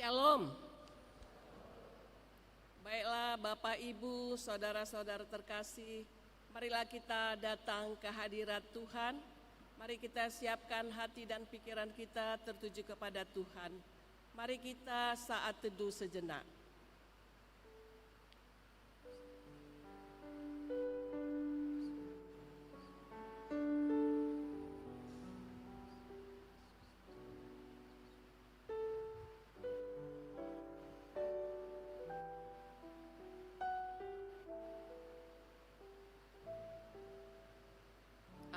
Shalom. Baiklah Bapak Ibu, saudara-saudara terkasih, marilah kita datang ke hadirat Tuhan. Mari kita siapkan hati dan pikiran kita tertuju kepada Tuhan. Mari kita saat teduh sejenak.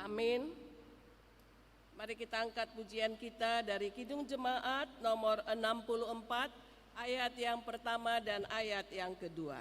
Amin. Mari kita angkat pujian kita dari Kidung Jemaat nomor 64, ayat yang pertama dan ayat yang kedua.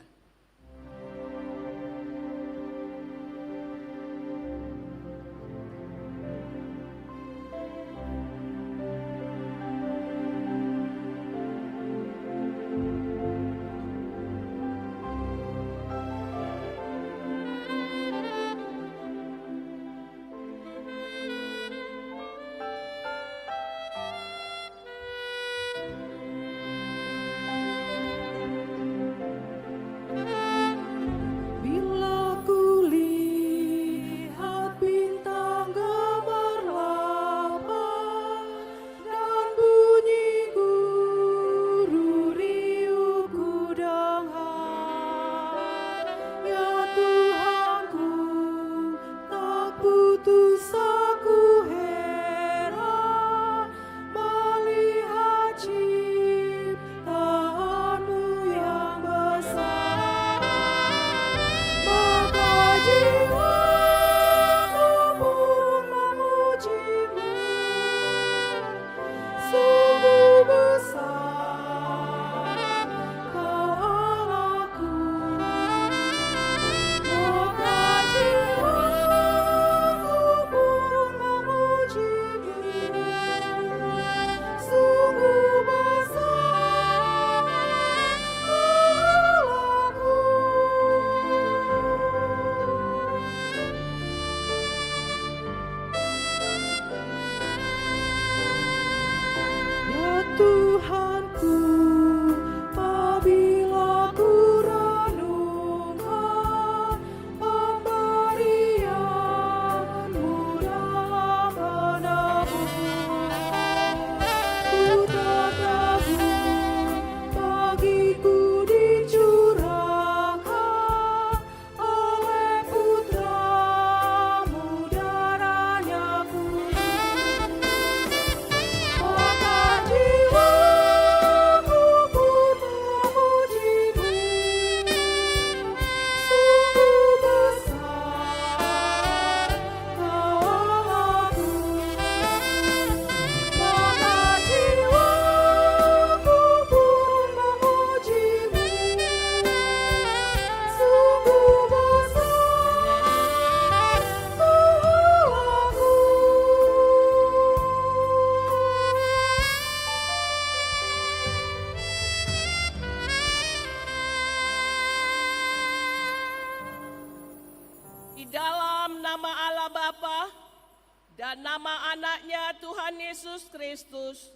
Dan nama anaknya Tuhan Yesus Kristus,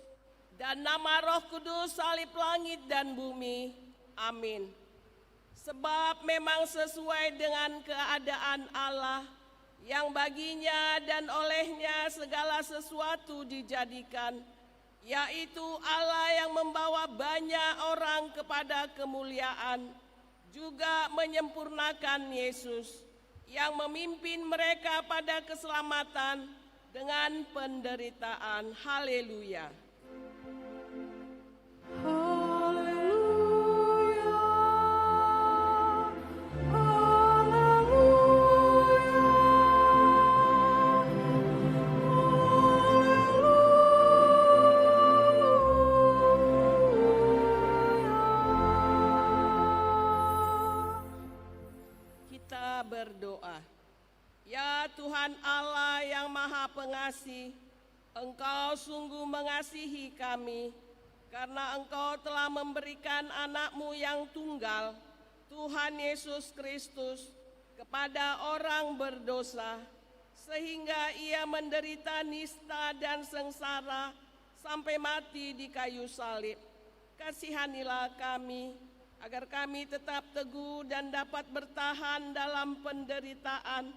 dan nama Roh Kudus salib langit dan bumi. Amin. Sebab memang sesuai dengan keadaan Allah, yang baginya dan olehnya segala sesuatu dijadikan, yaitu Allah yang membawa banyak orang kepada kemuliaan, juga menyempurnakan Yesus, yang memimpin mereka pada keselamatan dengan penderitaan. Haleluya. Kita berdoa. Ya Tuhan Allah yang Maha Pengasih, Engkau sungguh mengasihi kami, karena Engkau telah memberikan anak-Mu yang tunggal, Tuhan Yesus Kristus, kepada orang berdosa, sehingga Ia menderita nista dan sengsara sampai mati di kayu salib. Kasihanilah kami, agar kami tetap teguh dan dapat bertahan dalam penderitaan,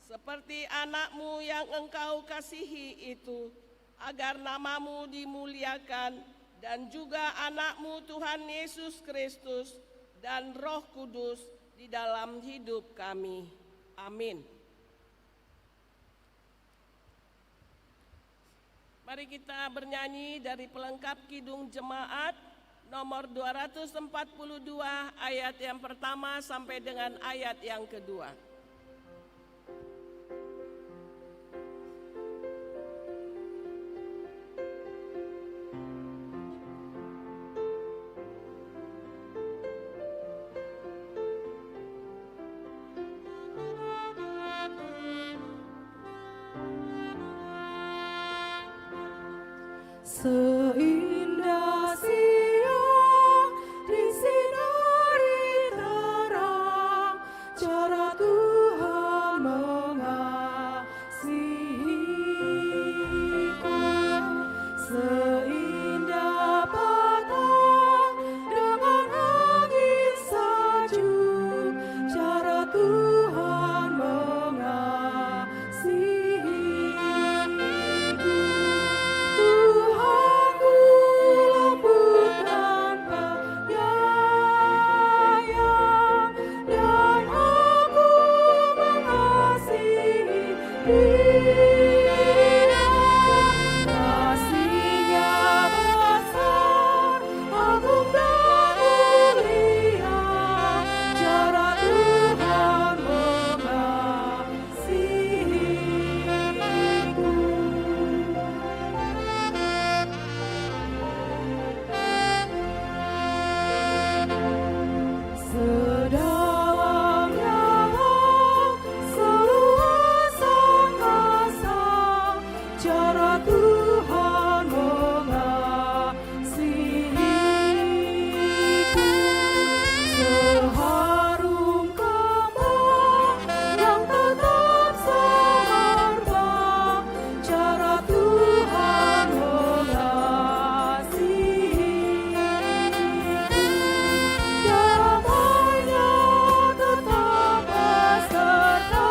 seperti anak-Mu yang Engkau kasihi itu, agar nama-Mu dimuliakan, dan juga anak-Mu Tuhan Yesus Kristus dan Roh Kudus di dalam hidup kami. Amin. Mari kita bernyanyi dari pelengkap Kidung Jemaat nomor 242 ayat yang pertama sampai dengan ayat yang kedua. Seindah siang disinari terang, cara Tuhan mengasihiku. Seindah petang dengan angin sejuk, cara Tuhan mengasihiku. Tuhanku lembut dan penyayang, dan aku mengasihi Dia. Kasih-Nya besar, agung dan mulia, cara Tuhan mengasihiku. Sedalam dalam seluas angkasa, cara Tuhan mengasihiku. Seharum kembang yang tetap semerbak, cara Tuhan mengasihiku. Damai-Nya tetap besertaku,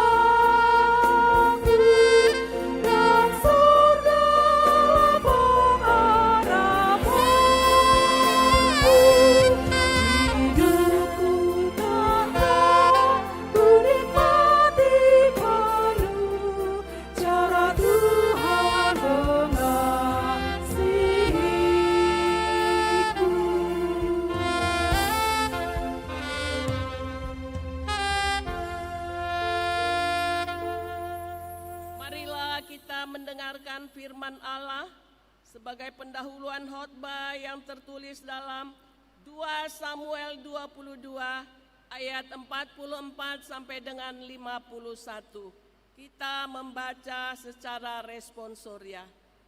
dan surga pengharapanku. Hidupku tetap ku nikmati penuh, cara Tuhan mengasihiku. Marilah kita mendengarkan firman Allah sebagai pendahuluan khotbah yang tertulis dalam 2 Samuel 22 ayat 44 sampai dengan 51. Kita membaca secara responsoria.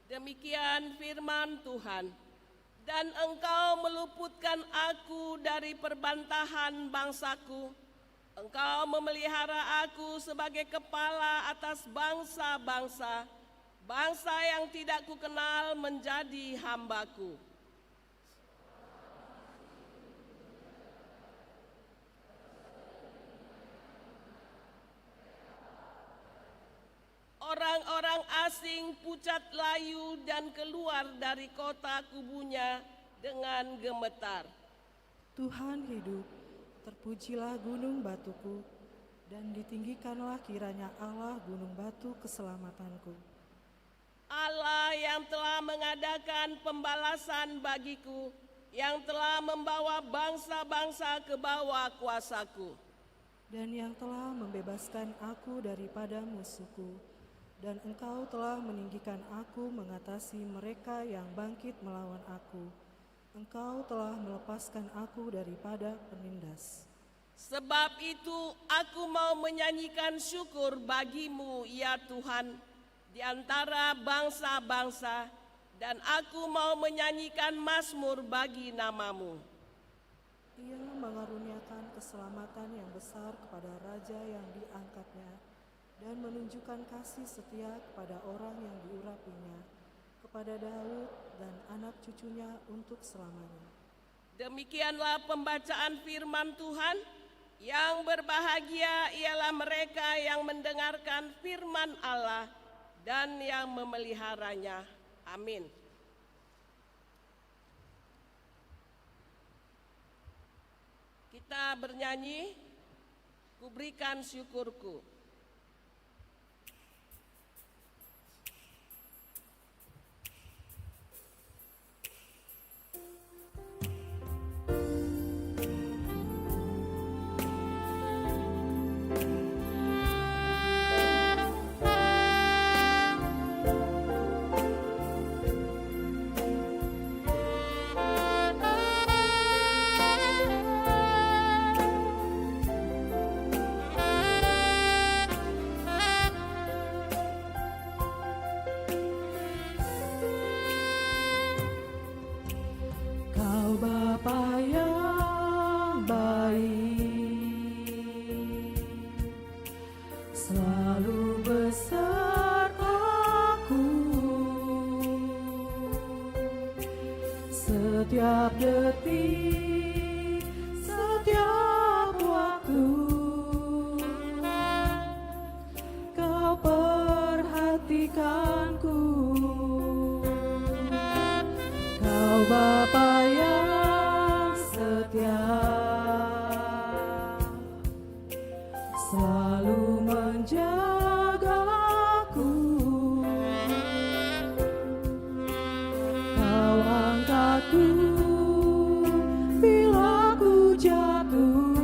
Demikian firman Tuhan. Dan Engkau meluputkan aku dari perbantahan bangsaku. Engkau memelihara aku sebagai kepala atas bangsa-bangsa, bangsa yang tidak kukenal menjadi hambaku. Orang-orang asing pucat layu dan keluar dari kota kubunya dengan gemetar. Tuhan hidup, terpujilah gunung batuku, dan ditinggikanlah kiranya Allah gunung batu keselamatanku. Allah yang telah mengadakan pembalasan bagiku, yang telah membawa bangsa-bangsa ke bawah kuasaku. Dan yang telah membebaskan aku daripada musuhku, dan Engkau telah meninggikan aku mengatasi mereka yang bangkit melawan aku. Engkau telah melepaskan aku daripada penindas. Sebab itu aku mau menyanyikan syukur bagimu, ya Tuhan, di antara bangsa-bangsa, dan aku mau menyanyikan mazmur bagi namamu. Ia mengaruniakan keselamatan yang besar kepada raja yang diangkatnya, dan menunjukkan kasih setia kepada orang yang diurapinya, kepada Daud dan anak cucunya untuk selamanya. Demikianlah pembacaan firman Tuhan. Yang berbahagia ialah mereka yang mendengarkan firman Allah dan yang memeliharanya. Amin. Kita bernyanyi, Kuberikan Syukurku. Setiap detik, setiap waktu, Kau perhatikanku. Kau Bapa yang setia, selalu menjagaku. Kau angkatku bila ku jatuh,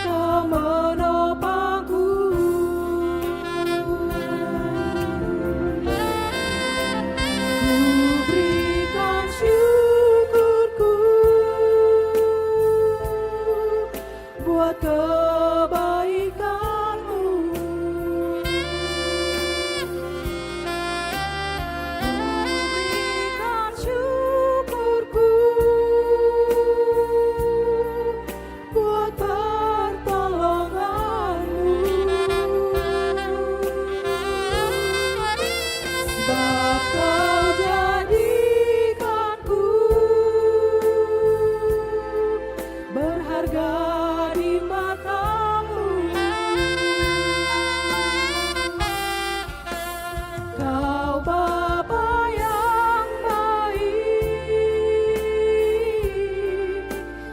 Kau menopangku. Ku berikan syukurku buat kebaikan-Mu. Berikan syukurku buat pertolongan-Mu. Sebab Kau jadikanku berharga di mata-Mu. Kau Bapa yang baik,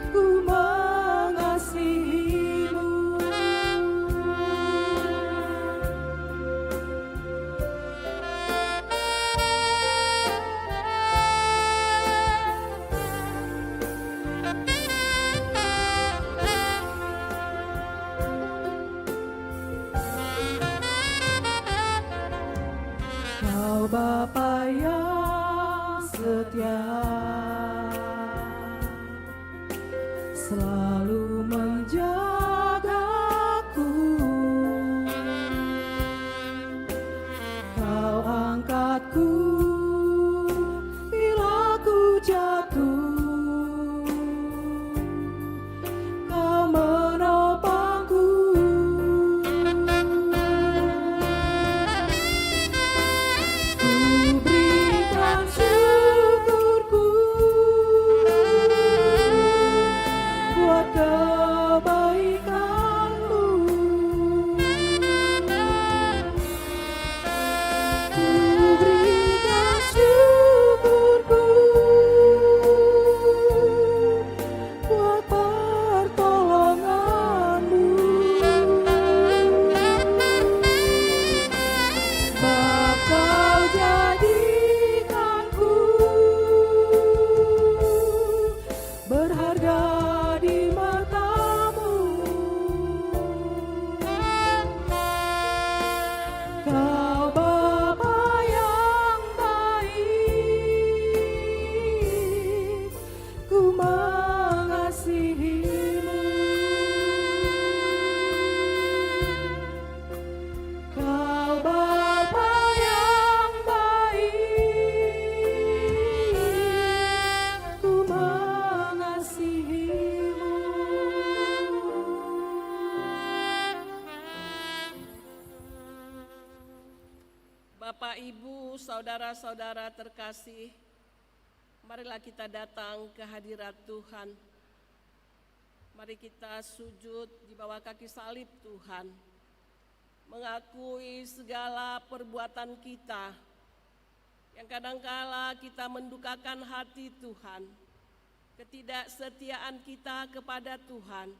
ku mengasihi-Mu. Kau Bapa yang setia, selalu menjagaku. Kau angkatku bila ku jatuh, Kau menopangku. Ku berikan syukurku buat kebaikan-Mu. Ku berikan syukurku buat pertolongan-Mu. Sebab Kau jadikanku berharga di mata-Mu. Kau Bapa yang baik, ku mengasihi-Mu. Kau Bapa yang baik, ku mengasihi-Mu. Bapak, Ibu, saudara-saudara terkasih, marilah kita datang ke hadirat Tuhan. Mari kita sujud di bawah kaki salib Tuhan, mengakui segala perbuatan kita yang kadangkala kita mendukakan hati Tuhan, ketidaksetiaan kita kepada Tuhan,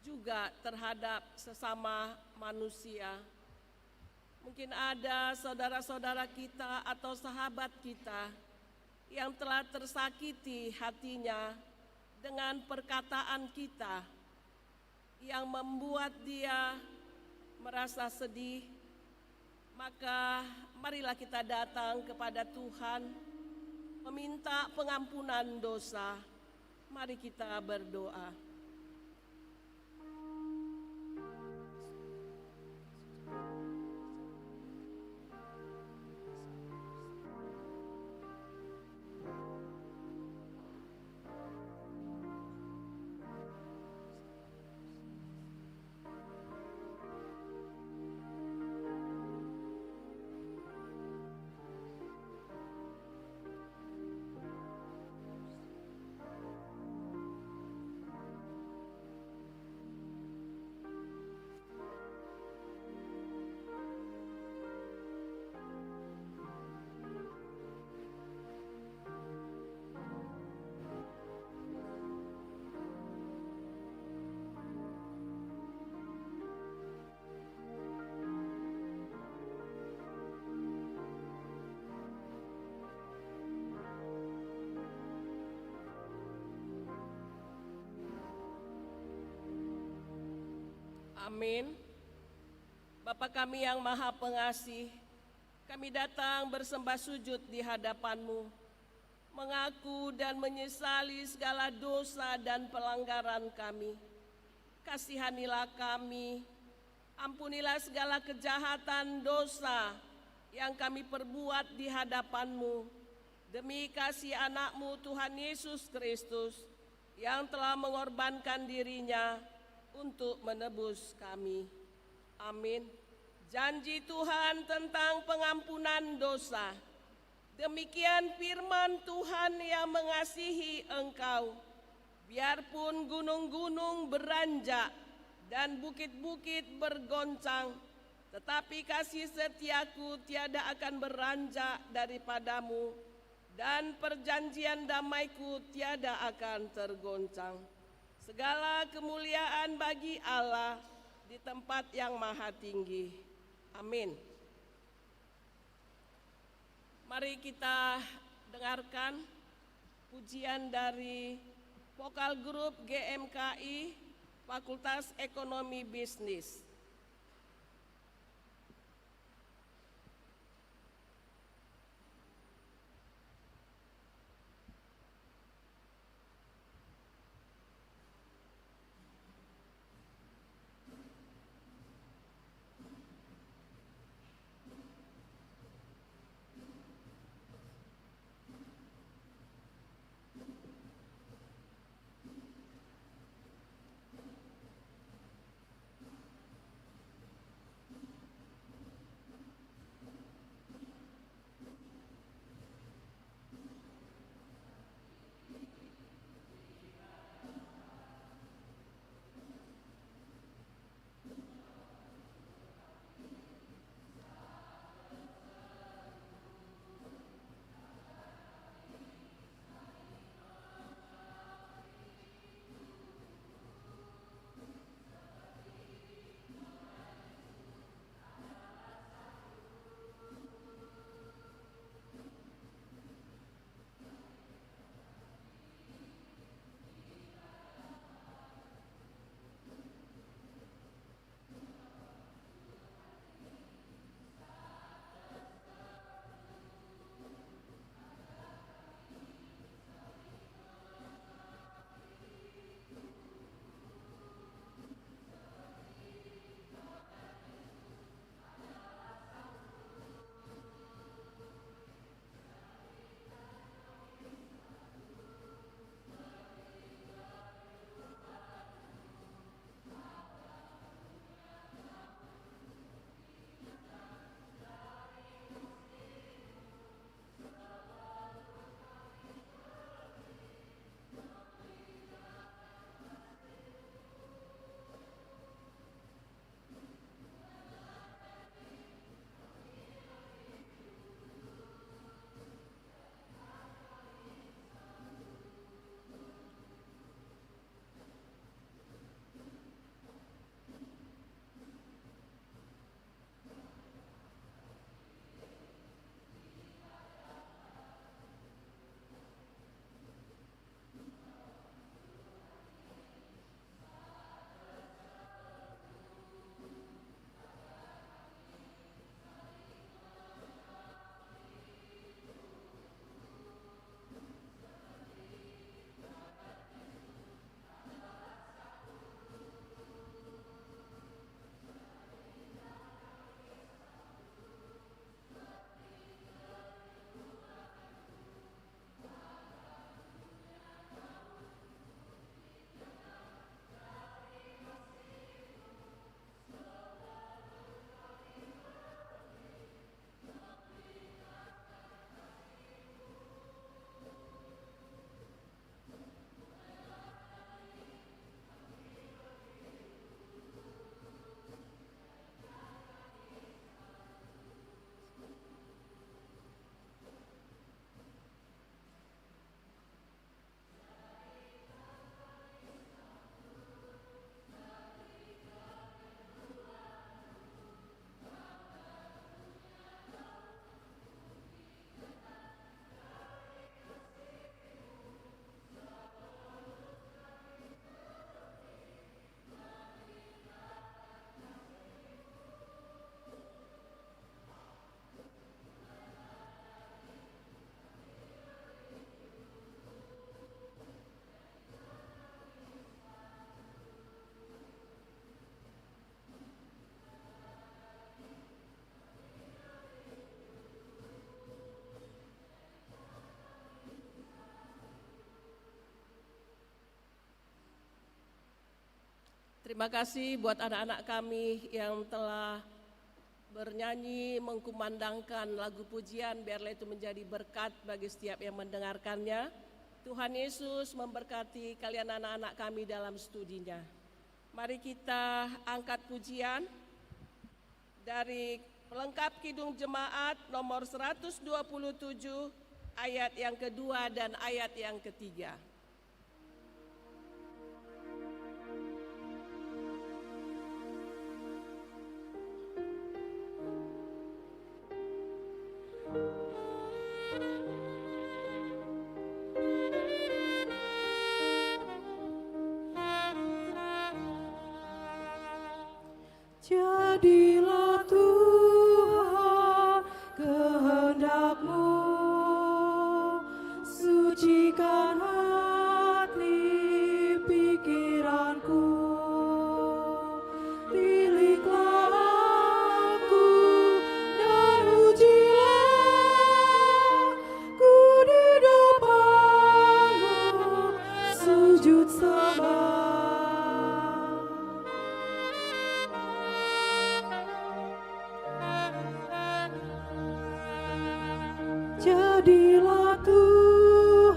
juga terhadap sesama manusia. Mungkin ada saudara-saudara kita atau sahabat kita yang telah tersakiti hatinya dengan perkataan kita yang membuat dia merasa sedih. Maka marilah kita datang kepada Tuhan meminta pengampunan dosa. Mari kita berdoa. Amin. Bapa kami yang Maha Pengasih, kami datang bersembah sujud di hadapan-Mu, mengaku dan menyesali segala dosa dan pelanggaran kami. Kasihanilah kami, ampunilah segala kejahatan dosa yang kami perbuat di hadapan-Mu, demi kasih anak-Mu Tuhan Yesus Kristus, yang telah mengorbankan dirinya untuk menebus kami. Amin. Janji Tuhan tentang pengampunan dosa. Demikian firman Tuhan yang mengasihi engkau. Biarpun gunung-gunung beranjak dan bukit-bukit bergoncang, tetapi kasih setiaku tiada akan beranjak daripadamu, dan perjanjian damaiku tiada akan tergoncang. Segala kemuliaan bagi Allah di tempat yang maha tinggi. Amin. Mari kita dengarkan pujian dari vokal grup GMKI Fakultas Ekonomi Bisnis. Terima kasih buat anak-anak kami yang telah bernyanyi, mengkumandangkan lagu pujian, biarlah itu menjadi berkat bagi setiap yang mendengarkannya. Tuhan Yesus memberkati kalian anak-anak kami dalam studinya. Mari kita angkat pujian dari pelengkap Kidung Jemaat nomor 127 ayat yang kedua dan ayat yang ketiga. Jadilah Tuhan kehendak-Mu, sucikan hati pikiranku. Pilihlah aku dan ujilah ku di depan-Mu, sujud sembah. Jadilah Tuhan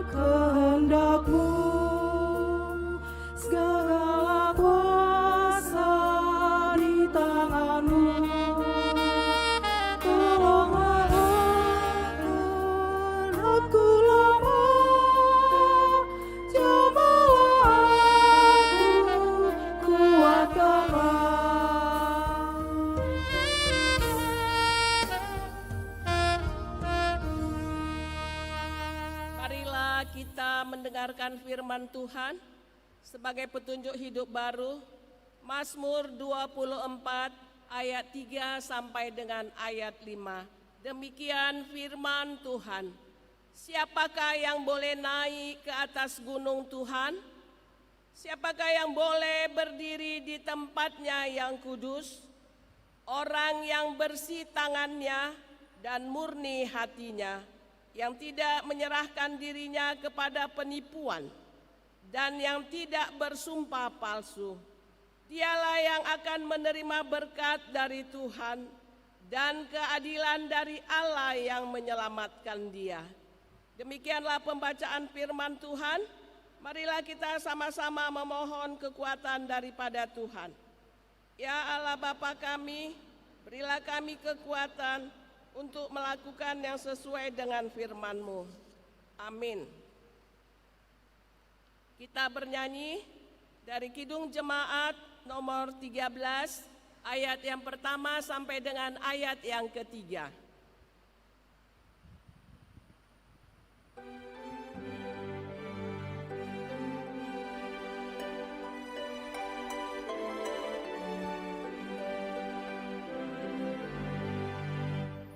kehendak-Mu, segala kuasa di tangan-Mu. Tolonglah aku lemah, jamalah aku, kuatkanlah. Marilah kita mendengarkan firman Tuhan sebagai petunjuk hidup baru, Mazmur 24 ayat 3 sampai dengan ayat 5. Demikian firman Tuhan. Siapakah yang boleh naik ke atas gunung Tuhan? Siapakah yang boleh berdiri di tempatnya yang kudus? Orang yang bersih tangannya dan murni hatinya, yang tidak menyerahkan dirinya kepada penipuan dan yang tidak bersumpah palsu. Dialah yang akan menerima berkat dari Tuhan dan keadilan dari Allah yang menyelamatkan dia. Demikianlah pembacaan firman Tuhan. Marilah kita sama-sama memohon kekuatan daripada Tuhan. Ya Allah Bapa kami, berilah kami kekuatan untuk melakukan yang sesuai dengan firman-Mu. Amin. Kita bernyanyi dari Kidung Jemaat nomor 13, ayat yang pertama sampai dengan ayat yang ketiga.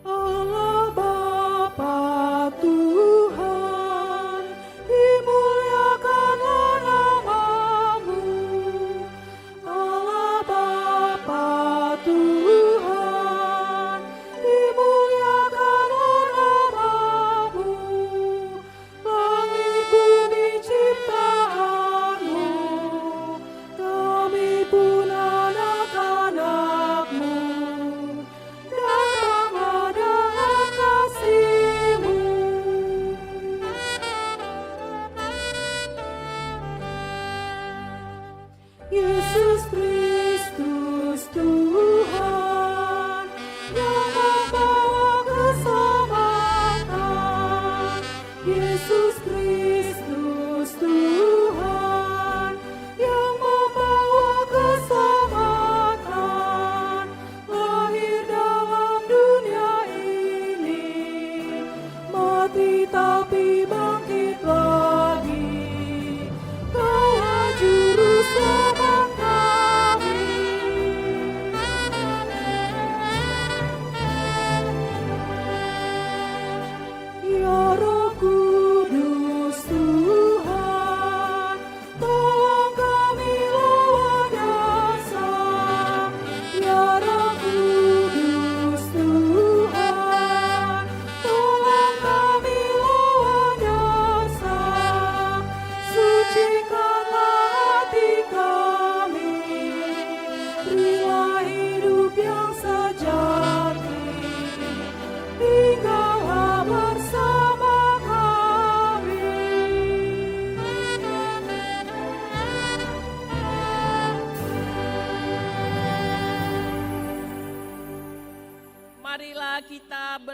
Allah Bapa Tuhan, dimuliakanlah nama-Mu. Allah Bapa Tuhan, dimuliakanlah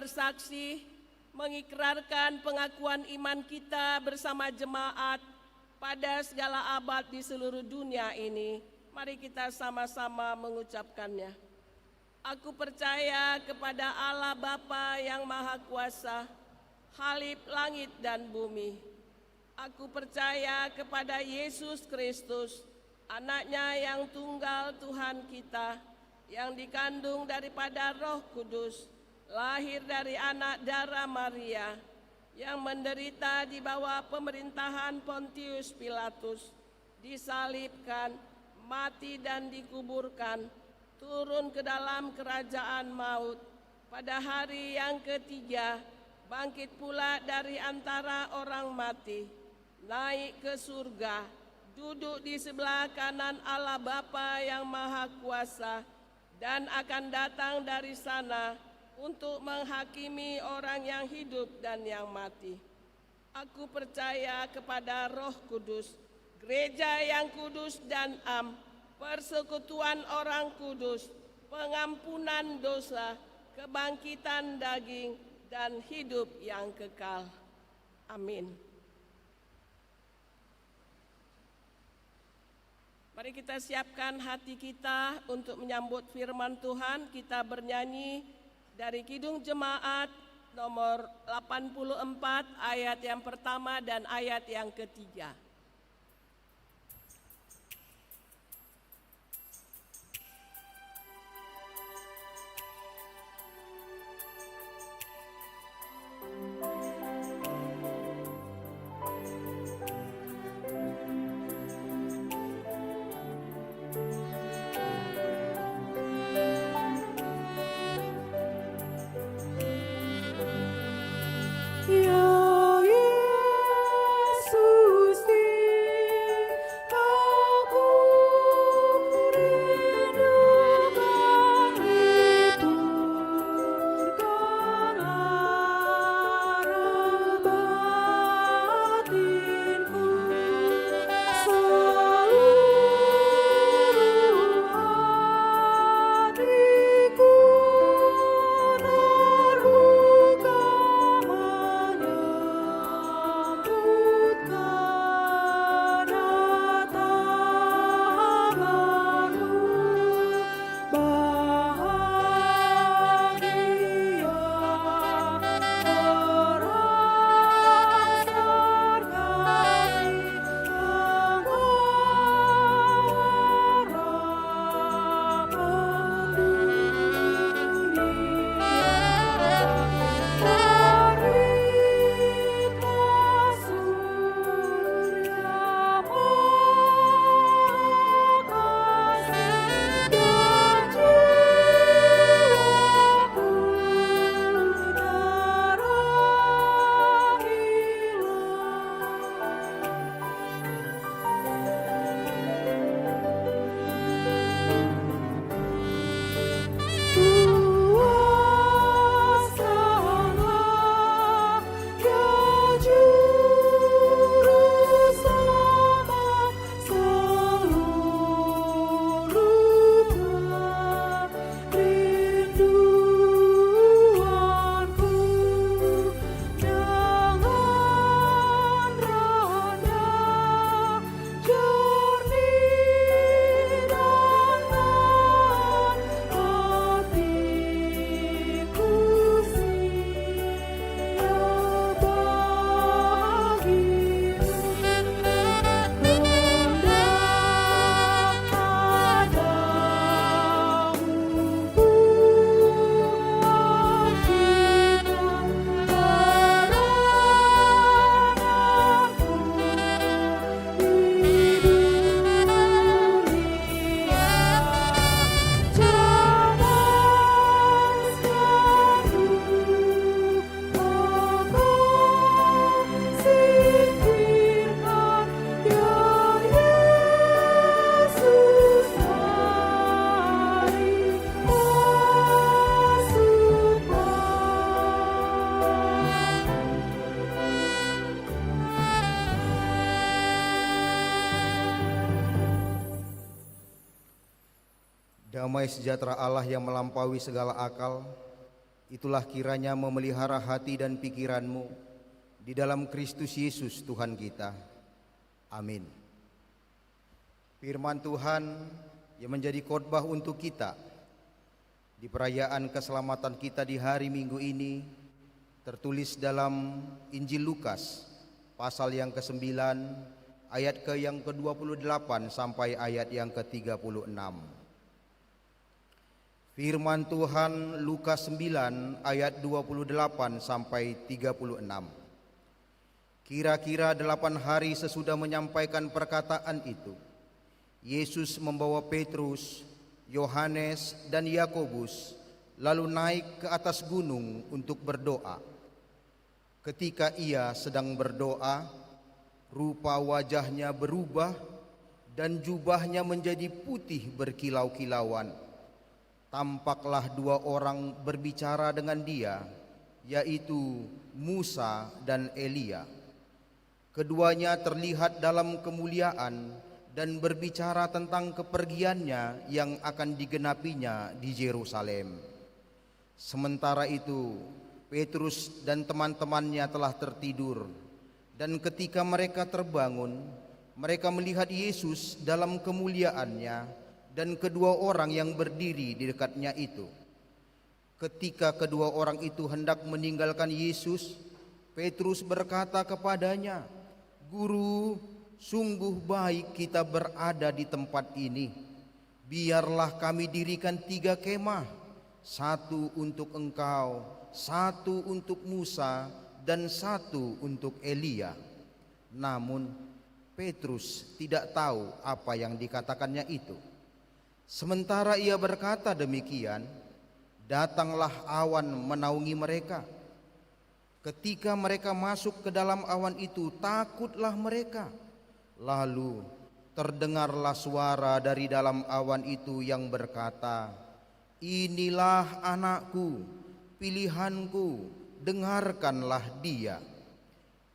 bersaksi mengikrarkan pengakuan iman kita bersama jemaat pada segala abad di seluruh dunia ini. Mari kita sama-sama mengucapkannya. Aku percaya kepada Allah Bapa yang Maha Kuasa, Khalif langit dan bumi. Aku percaya kepada Yesus Kristus, Anaknya yang tunggal Tuhan kita, yang dikandung daripada Roh Kudus, lahir dari anak darah Maria, yang menderita di bawah pemerintahan Pontius Pilatus, disalibkan, mati dan dikuburkan, turun ke dalam kerajaan maut, pada hari yang ketiga bangkit pula dari antara orang mati, naik ke surga, duduk di sebelah kanan Allah Bapa yang Maha Kuasa, dan akan datang dari sana untuk menghakimi orang yang hidup dan yang mati. Aku percaya kepada Roh Kudus, gereja yang kudus dan am, persekutuan orang kudus, pengampunan dosa, kebangkitan daging, dan hidup yang kekal. Amin. Mari kita siapkan hati kita untuk menyambut firman Tuhan. Kita bernyanyi dari Kidung Jemaat nomor 84 ayat yang pertama dan ayat yang ketiga. Damai sejahtera Allah yang melampaui segala akal, itulah kiranya memelihara hati dan pikiranmu di dalam Kristus Yesus Tuhan kita. Amin. Firman Tuhan yang menjadi khotbah untuk kita di perayaan keselamatan kita di hari Minggu ini tertulis dalam Injil Lukas pasal yang ke-9 ayat yang ke-28 sampai ayat yang ke-36. Firman Tuhan Lukas 9 ayat 28 sampai 36. Kira-kira 8 hari sesudah menyampaikan perkataan itu, Yesus membawa Petrus, Yohanes dan Yakobus lalu naik ke atas gunung untuk berdoa. Ketika ia sedang berdoa, rupa wajahnya berubah dan jubahnya menjadi putih berkilau-kilauan. Tampaklah 2 orang berbicara dengan dia, yaitu Musa dan Elia. Keduanya terlihat dalam kemuliaan dan berbicara tentang kepergiannya yang akan digenapinya di Yerusalem. Sementara itu, Petrus dan teman-temannya telah tertidur, dan ketika mereka terbangun, mereka melihat Yesus dalam kemuliaannya dan kedua orang yang berdiri di dekatnya itu. Ketika kedua orang itu hendak meninggalkan Yesus, Petrus berkata kepadanya, "Guru, sungguh baik kita berada di tempat ini. Biarlah kami dirikan 3 kemah, 1 untuk engkau, 1 untuk Musa, dan 1 untuk Elia." Namun Petrus tidak tahu apa yang dikatakannya itu. Sementara ia berkata demikian, datanglah awan menaungi mereka. Ketika mereka masuk ke dalam awan itu, takutlah mereka. Lalu terdengarlah suara dari dalam awan itu yang berkata, "Inilah anakku, pilihanku, dengarkanlah dia."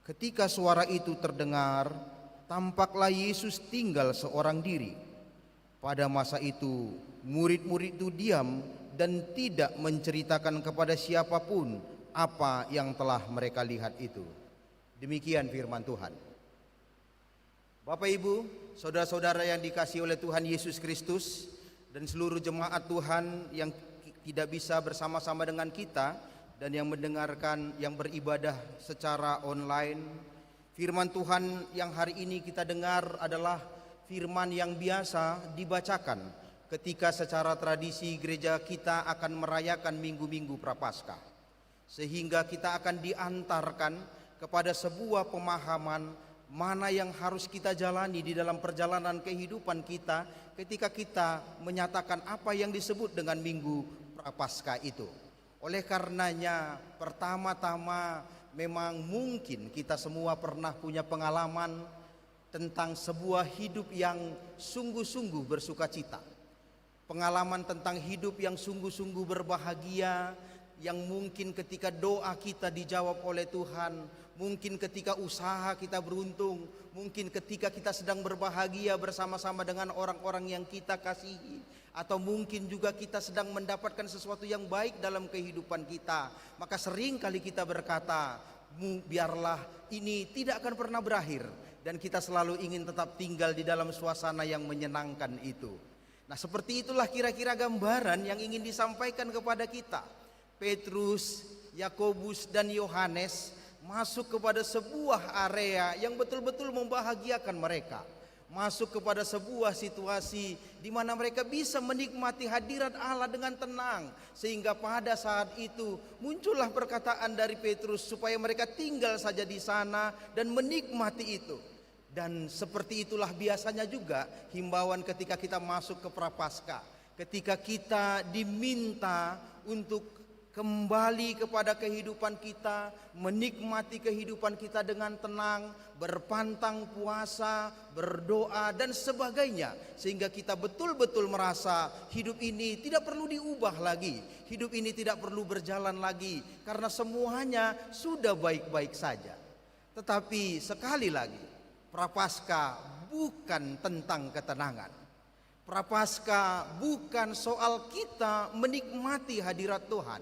Ketika suara itu terdengar, tampaklah Yesus tinggal seorang diri. Pada masa itu, murid-murid itu diam dan tidak menceritakan kepada siapapun apa yang telah mereka lihat itu. Demikian firman Tuhan. Bapak, Ibu, saudara-saudara yang dikasihi oleh Tuhan Yesus Kristus, dan seluruh jemaat Tuhan yang tidak bisa bersama-sama dengan kita dan yang mendengarkan, yang beribadah secara online. Firman Tuhan yang hari ini kita dengar adalah firman yang biasa dibacakan ketika secara tradisi gereja kita akan merayakan minggu-minggu Prapaskah, sehingga kita akan diantarkan kepada sebuah pemahaman mana yang harus kita jalani di dalam perjalanan kehidupan kita ketika kita menyatakan apa yang disebut dengan minggu Prapaskah itu. Oleh karenanya, pertama-tama memang mungkin kita semua pernah punya pengalaman tentang sebuah hidup yang sungguh-sungguh bersukacita. Pengalaman tentang hidup yang sungguh-sungguh berbahagia, yang mungkin ketika doa kita dijawab oleh Tuhan, mungkin ketika usaha kita beruntung, mungkin ketika kita sedang berbahagia bersama-sama dengan orang-orang yang kita kasihi, atau mungkin juga kita sedang mendapatkan sesuatu yang baik dalam kehidupan kita. Maka sering kali kita berkata, biarlah ini tidak akan pernah berakhir, dan kita selalu ingin tetap tinggal di dalam suasana yang menyenangkan itu. Nah, seperti itulah kira-kira gambaran yang ingin disampaikan kepada kita. Petrus, Yakobus, dan Yohanes masuk kepada sebuah area yang betul-betul membahagiakan mereka. Masuk kepada sebuah situasi di mana mereka bisa menikmati hadirat Allah dengan tenang. Sehingga pada saat itu muncullah perkataan dari Petrus supaya mereka tinggal saja di sana dan menikmati itu. Dan seperti itulah biasanya juga himbauan ketika kita masuk ke Prapaskah. Ketika kita diminta untuk kembali kepada kehidupan kita, menikmati kehidupan kita dengan tenang, berpantang puasa, berdoa dan sebagainya, sehingga kita betul-betul merasa hidup ini tidak perlu diubah lagi, hidup ini tidak perlu berjalan lagi karena semuanya sudah baik-baik saja. Tetapi sekali lagi, Prapaskah bukan tentang ketenangan. Prapaskah bukan soal kita menikmati hadirat Tuhan.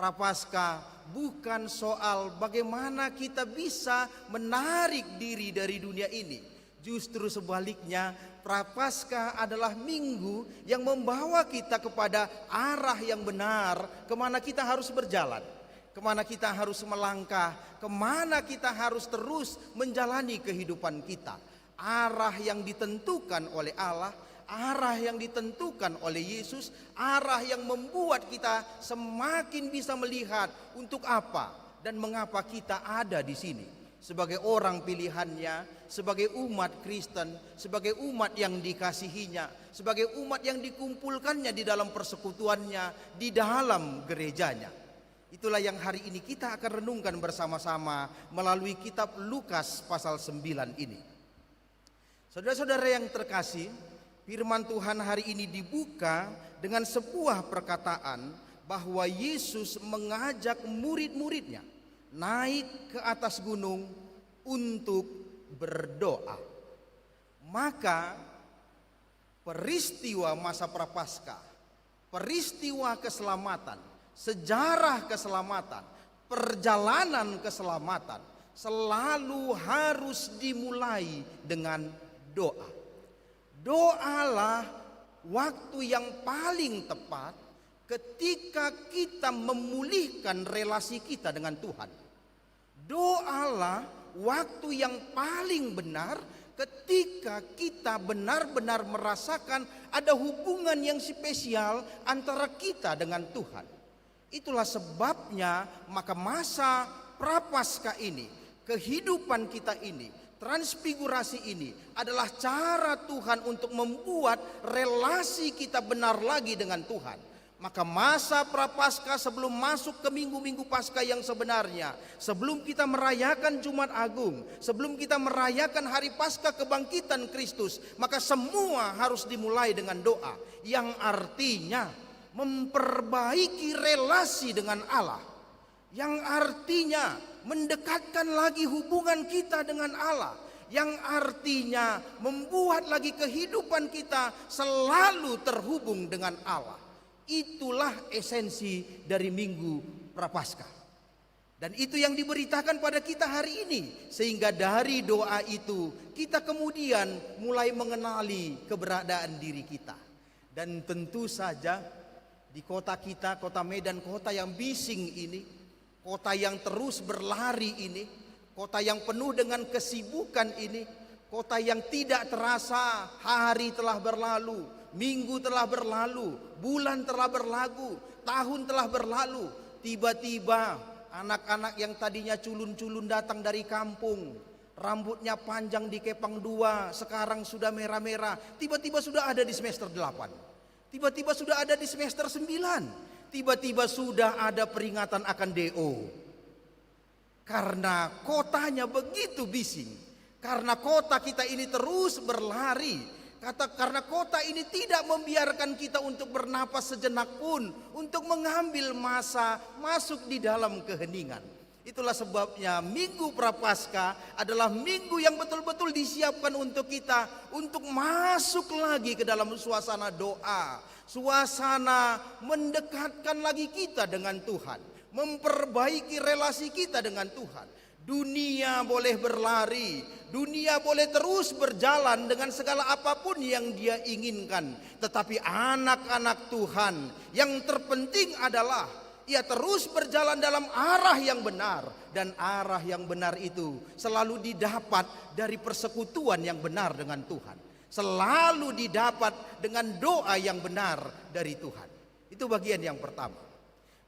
Prapaskah bukan soal bagaimana kita bisa menarik diri dari dunia ini. Justru sebaliknya, Prapaskah adalah minggu yang membawa kita kepada arah yang benar, kemana kita harus berjalan, kemana kita harus melangkah, kemana kita harus terus menjalani kehidupan kita. Arah yang ditentukan oleh Allah, arah yang ditentukan oleh Yesus, arah yang membuat kita semakin bisa melihat untuk apa dan mengapa kita ada di sini. Sebagai orang pilihannya, sebagai umat Kristen, sebagai umat yang dikasihinya, sebagai umat yang dikumpulkannya di dalam persekutuannya, di dalam gerejanya. Itulah yang hari ini kita akan renungkan bersama-sama melalui kitab Lukas pasal 9 ini. Saudara-saudara yang terkasih, firman Tuhan hari ini dibuka dengan sebuah perkataan bahwa Yesus mengajak murid-muridnya naik ke atas gunung untuk berdoa. Maka peristiwa masa Prapaskah, peristiwa keselamatan, sejarah keselamatan, perjalanan keselamatan selalu harus dimulai dengan doa. Doalah waktu yang paling tepat ketika kita memulihkan relasi kita dengan Tuhan. Doalah waktu yang paling benar ketika kita benar-benar merasakan ada hubungan yang spesial antara kita dengan Tuhan. Itulah sebabnya maka masa Prapaskah ini, kehidupan kita ini, transfigurasi ini adalah cara Tuhan untuk membuat relasi kita benar lagi dengan Tuhan. Maka masa Prapaskah sebelum masuk ke minggu-minggu Paskah yang sebenarnya, sebelum kita merayakan Jumat Agung, sebelum kita merayakan hari Paskah kebangkitan Kristus, maka semua harus dimulai dengan doa yang artinya memperbaiki relasi dengan Allah, yang artinya mendekatkan lagi hubungan kita dengan Allah, yang artinya membuat lagi kehidupan kita selalu terhubung dengan Allah. Itulah esensi dari Minggu Prapaskah. Dan itu yang diberitakan pada kita hari ini. Sehingga dari doa itu kita kemudian mulai mengenali keberadaan diri kita. Dan tentu saja di kota kita, kota Medan, kota yang bising ini, kota yang terus berlari ini, kota yang penuh dengan kesibukan ini, kota yang tidak terasa hari telah berlalu, minggu telah berlalu, bulan telah berlalu, tahun telah berlalu. Tiba-tiba anak-anak yang tadinya culun-culun datang dari kampung, rambutnya panjang dikepang dua, sekarang sudah merah-merah, tiba-tiba sudah ada di semester 8, tiba-tiba sudah ada di semester 9, tiba-tiba sudah ada peringatan akan DO. Karena kotanya begitu bising, karena kota kita ini terus berlari, karena kota ini tidak membiarkan kita untuk bernapas sejenak pun, untuk mengambil masa masuk di dalam keheningan. Itulah sebabnya Minggu Prapaskah adalah minggu yang betul-betul disiapkan untuk kita, untuk masuk lagi ke dalam suasana doa, suasana mendekatkan lagi kita dengan Tuhan, memperbaiki relasi kita dengan Tuhan. Dunia boleh berlari, dunia boleh terus berjalan dengan segala apapun yang dia inginkan. Tetapi anak-anak Tuhan yang terpenting adalah ia terus berjalan dalam arah yang benar. Dan arah yang benar itu selalu didapat dari persekutuan yang benar dengan Tuhan. Selalu didapat dengan doa yang benar dari Tuhan. Itu bagian yang pertama.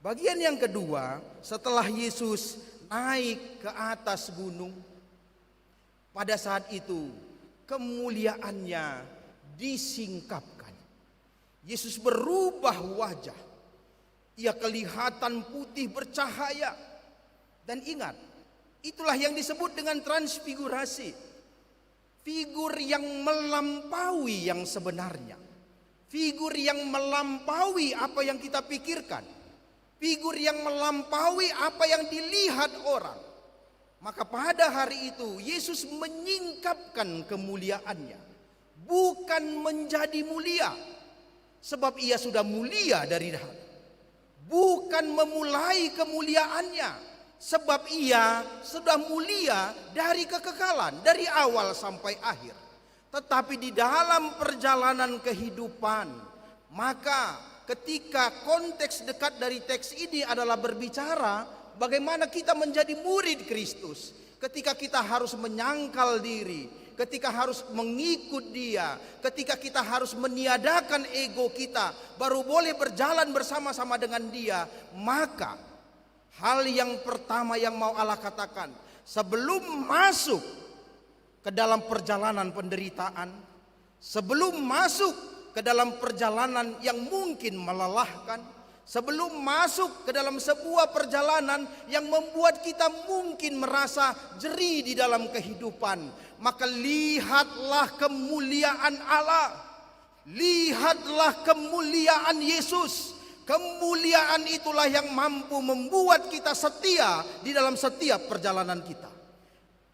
Bagian yang kedua, setelah Yesus naik ke atas gunung, pada saat itu kemuliaannya disingkapkan. Yesus berubah wajah, ia kelihatan putih bercahaya. Dan ingat, itulah yang disebut dengan transfigurasi, figur yang melampaui yang sebenarnya, figur yang melampaui apa yang kita pikirkan, figur yang melampaui apa yang dilihat orang. Maka pada hari itu Yesus menyingkapkan kemuliaannya, bukan menjadi mulia, sebab ia sudah mulia dari dahulu. bukan memulai kemuliaannya, sebab ia sudah mulia dari kekekalan, dari awal sampai akhir. Tetapi di dalam perjalanan kehidupan, maka ketika konteks dekat dari teks ini adalah berbicara bagaimana kita menjadi murid Kristus, ketika kita harus menyangkal diri, ketika harus mengikut Dia, ketika kita harus meniadakan ego kita, baru boleh berjalan bersama-sama dengan Dia. Maka hal yang pertama yang mau Allah katakan, sebelum masuk ke dalam perjalanan penderitaan, sebelum masuk ke dalam perjalanan yang mungkin melelahkan, sebelum masuk ke dalam sebuah perjalanan yang membuat kita mungkin merasa jeri di dalam kehidupan, maka lihatlah kemuliaan Allah, lihatlah kemuliaan Yesus. Kemuliaan itulah yang mampu membuat kita setia di dalam setiap perjalanan kita.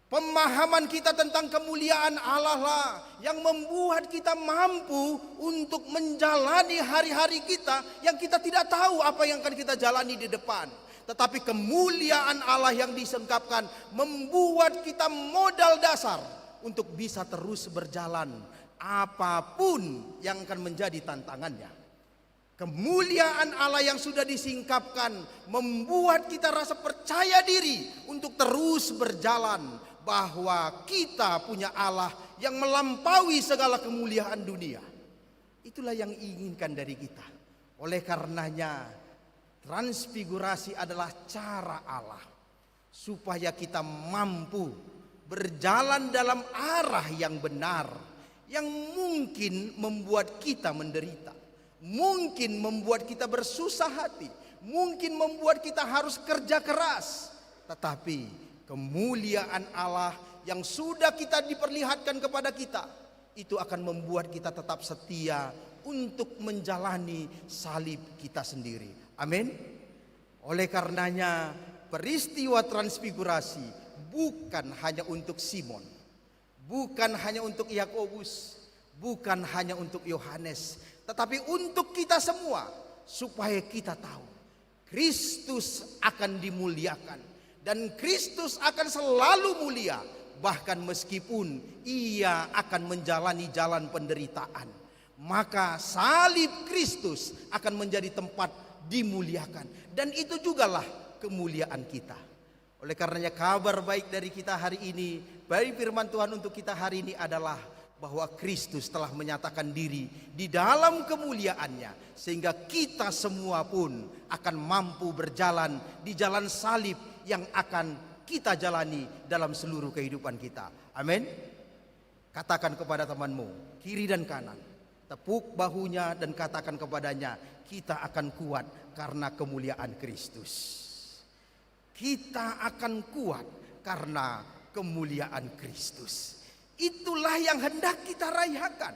Pemahaman kita tentang kemuliaan Allah lah yang membuat kita mampu untuk menjalani hari-hari kita yang kita tidak tahu apa yang akan kita jalani di depan. Tetapi kemuliaan Allah yang disingkapkan membuat kita modal dasar untuk bisa terus berjalan apapun yang akan menjadi tantangannya. Kemuliaan Allah yang sudah disingkapkan membuat kita rasa percaya diri untuk terus berjalan, bahwa kita punya Allah yang melampaui segala kemuliaan dunia. Itulah yang diinginkan dari kita. Oleh karenanya, transfigurasi adalah cara Allah supaya kita mampu berjalan dalam arah yang benar, yang mungkin membuat kita menderita, mungkin membuat kita bersusah hati, mungkin membuat kita harus kerja keras. Tetapi kemuliaan Allah yang sudah kita diperlihatkan kepada kita, itu akan membuat kita tetap setia untuk menjalani salib kita sendiri. Amin. Oleh karenanya, peristiwa transfigurasi bukan hanya untuk Simon, bukan hanya untuk Yakobus, bukan hanya untuk Yohanes, tetapi untuk kita semua, supaya kita tahu Kristus akan dimuliakan. Dan Kristus akan selalu mulia, bahkan meskipun Ia akan menjalani jalan penderitaan. Maka salib Kristus akan menjadi tempat dimuliakan. Dan itu jugalah kemuliaan kita. Oleh karenanya kabar baik dari kita hari ini, dari firman Tuhan untuk kita hari ini adalah bahwa Kristus telah menyatakan diri di dalam kemuliaannya, sehingga kita semua pun akan mampu berjalan di jalan salib yang akan kita jalani dalam seluruh kehidupan kita. Amin. Katakan kepada temanmu kiri dan kanan, tepuk bahunya dan katakan kepadanya, kita akan kuat karena kemuliaan Kristus. Kita akan kuat karena kemuliaan Kristus. Itulah yang hendak kita rayakan.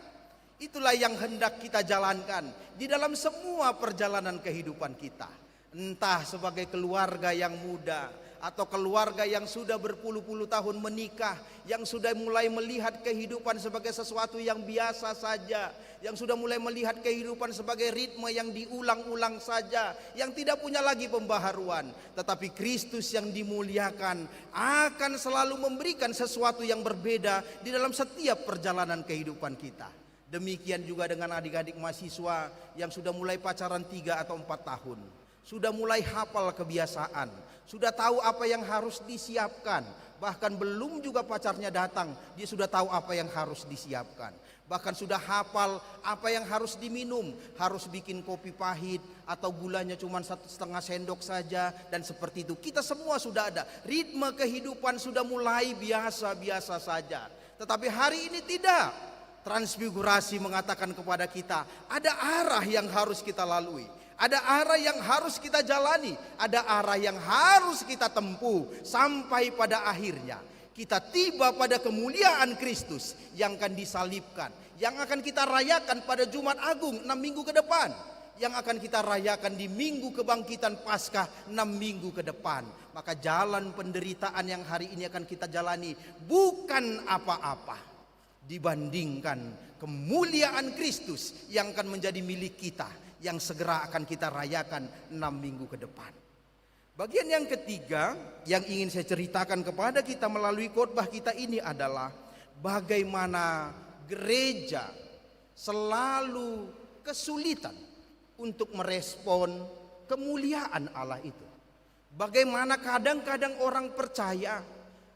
Itulah yang hendak kita jalankan di dalam semua perjalanan kehidupan kita. Entah sebagai keluarga yang muda, atau keluarga yang sudah berpuluh-puluh tahun menikah, yang sudah mulai melihat kehidupan sebagai sesuatu yang biasa saja, yang sudah mulai melihat kehidupan sebagai ritme yang diulang-ulang saja, yang tidak punya lagi pembaharuan. Tetapi Kristus yang dimuliakan akan selalu memberikan sesuatu yang berbeda di dalam setiap perjalanan kehidupan kita. Demikian juga dengan adik-adik mahasiswa yang sudah mulai pacaran 3 atau 4 tahun. Sudah mulai hafal kebiasaan, sudah tahu apa yang harus disiapkan. Bahkan belum juga pacarnya datang, dia sudah tahu apa yang harus disiapkan. Bahkan sudah hafal apa yang harus diminum, harus bikin kopi pahit atau gulanya cuma 1,5 sendok saja, dan seperti itu. Kita semua sudah ada, ritme kehidupan sudah mulai biasa-biasa saja. Tetapi hari ini tidak. Transfigurasi mengatakan kepada kita, ada arah yang harus kita lalui. Ada arah yang harus kita jalani, ada arah yang harus kita tempuh sampai pada akhirnya kita tiba pada kemuliaan Kristus yang akan disalibkan, yang akan kita rayakan pada Jumat Agung 6 minggu ke depan, yang akan kita rayakan di Minggu Kebangkitan Paskah 6 minggu ke depan. Maka jalan penderitaan yang hari ini akan kita jalani bukan apa-apa dibandingkan kemuliaan Kristus yang akan menjadi milik kita, yang segera akan kita rayakan 6 minggu ke depan. Bagian yang ketiga yang ingin saya ceritakan kepada kita melalui khotbah kita ini adalah bagaimana gereja selalu kesulitan untuk merespon kemuliaan Allah itu. Bagaimana kadang-kadang orang percaya,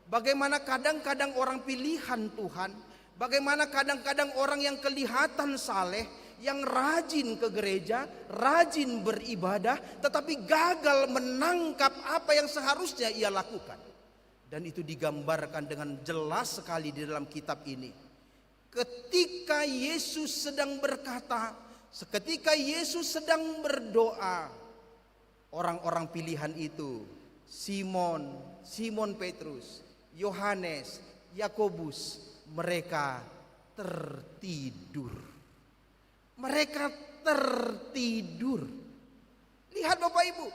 bagaimana kadang-kadang orang pilihan Tuhan, bagaimana kadang-kadang orang yang kelihatan saleh, yang rajin ke gereja, rajin beribadah, tetapi gagal menangkap apa yang seharusnya ia lakukan. Dan itu digambarkan dengan jelas sekali di dalam kitab ini. Ketika Yesus sedang berkata, ketika Yesus sedang berdoa, orang-orang pilihan itu, Simon Petrus, Yohanes, Yakobus, mereka tertidur. Mereka tertidur. Lihat Bapak Ibu,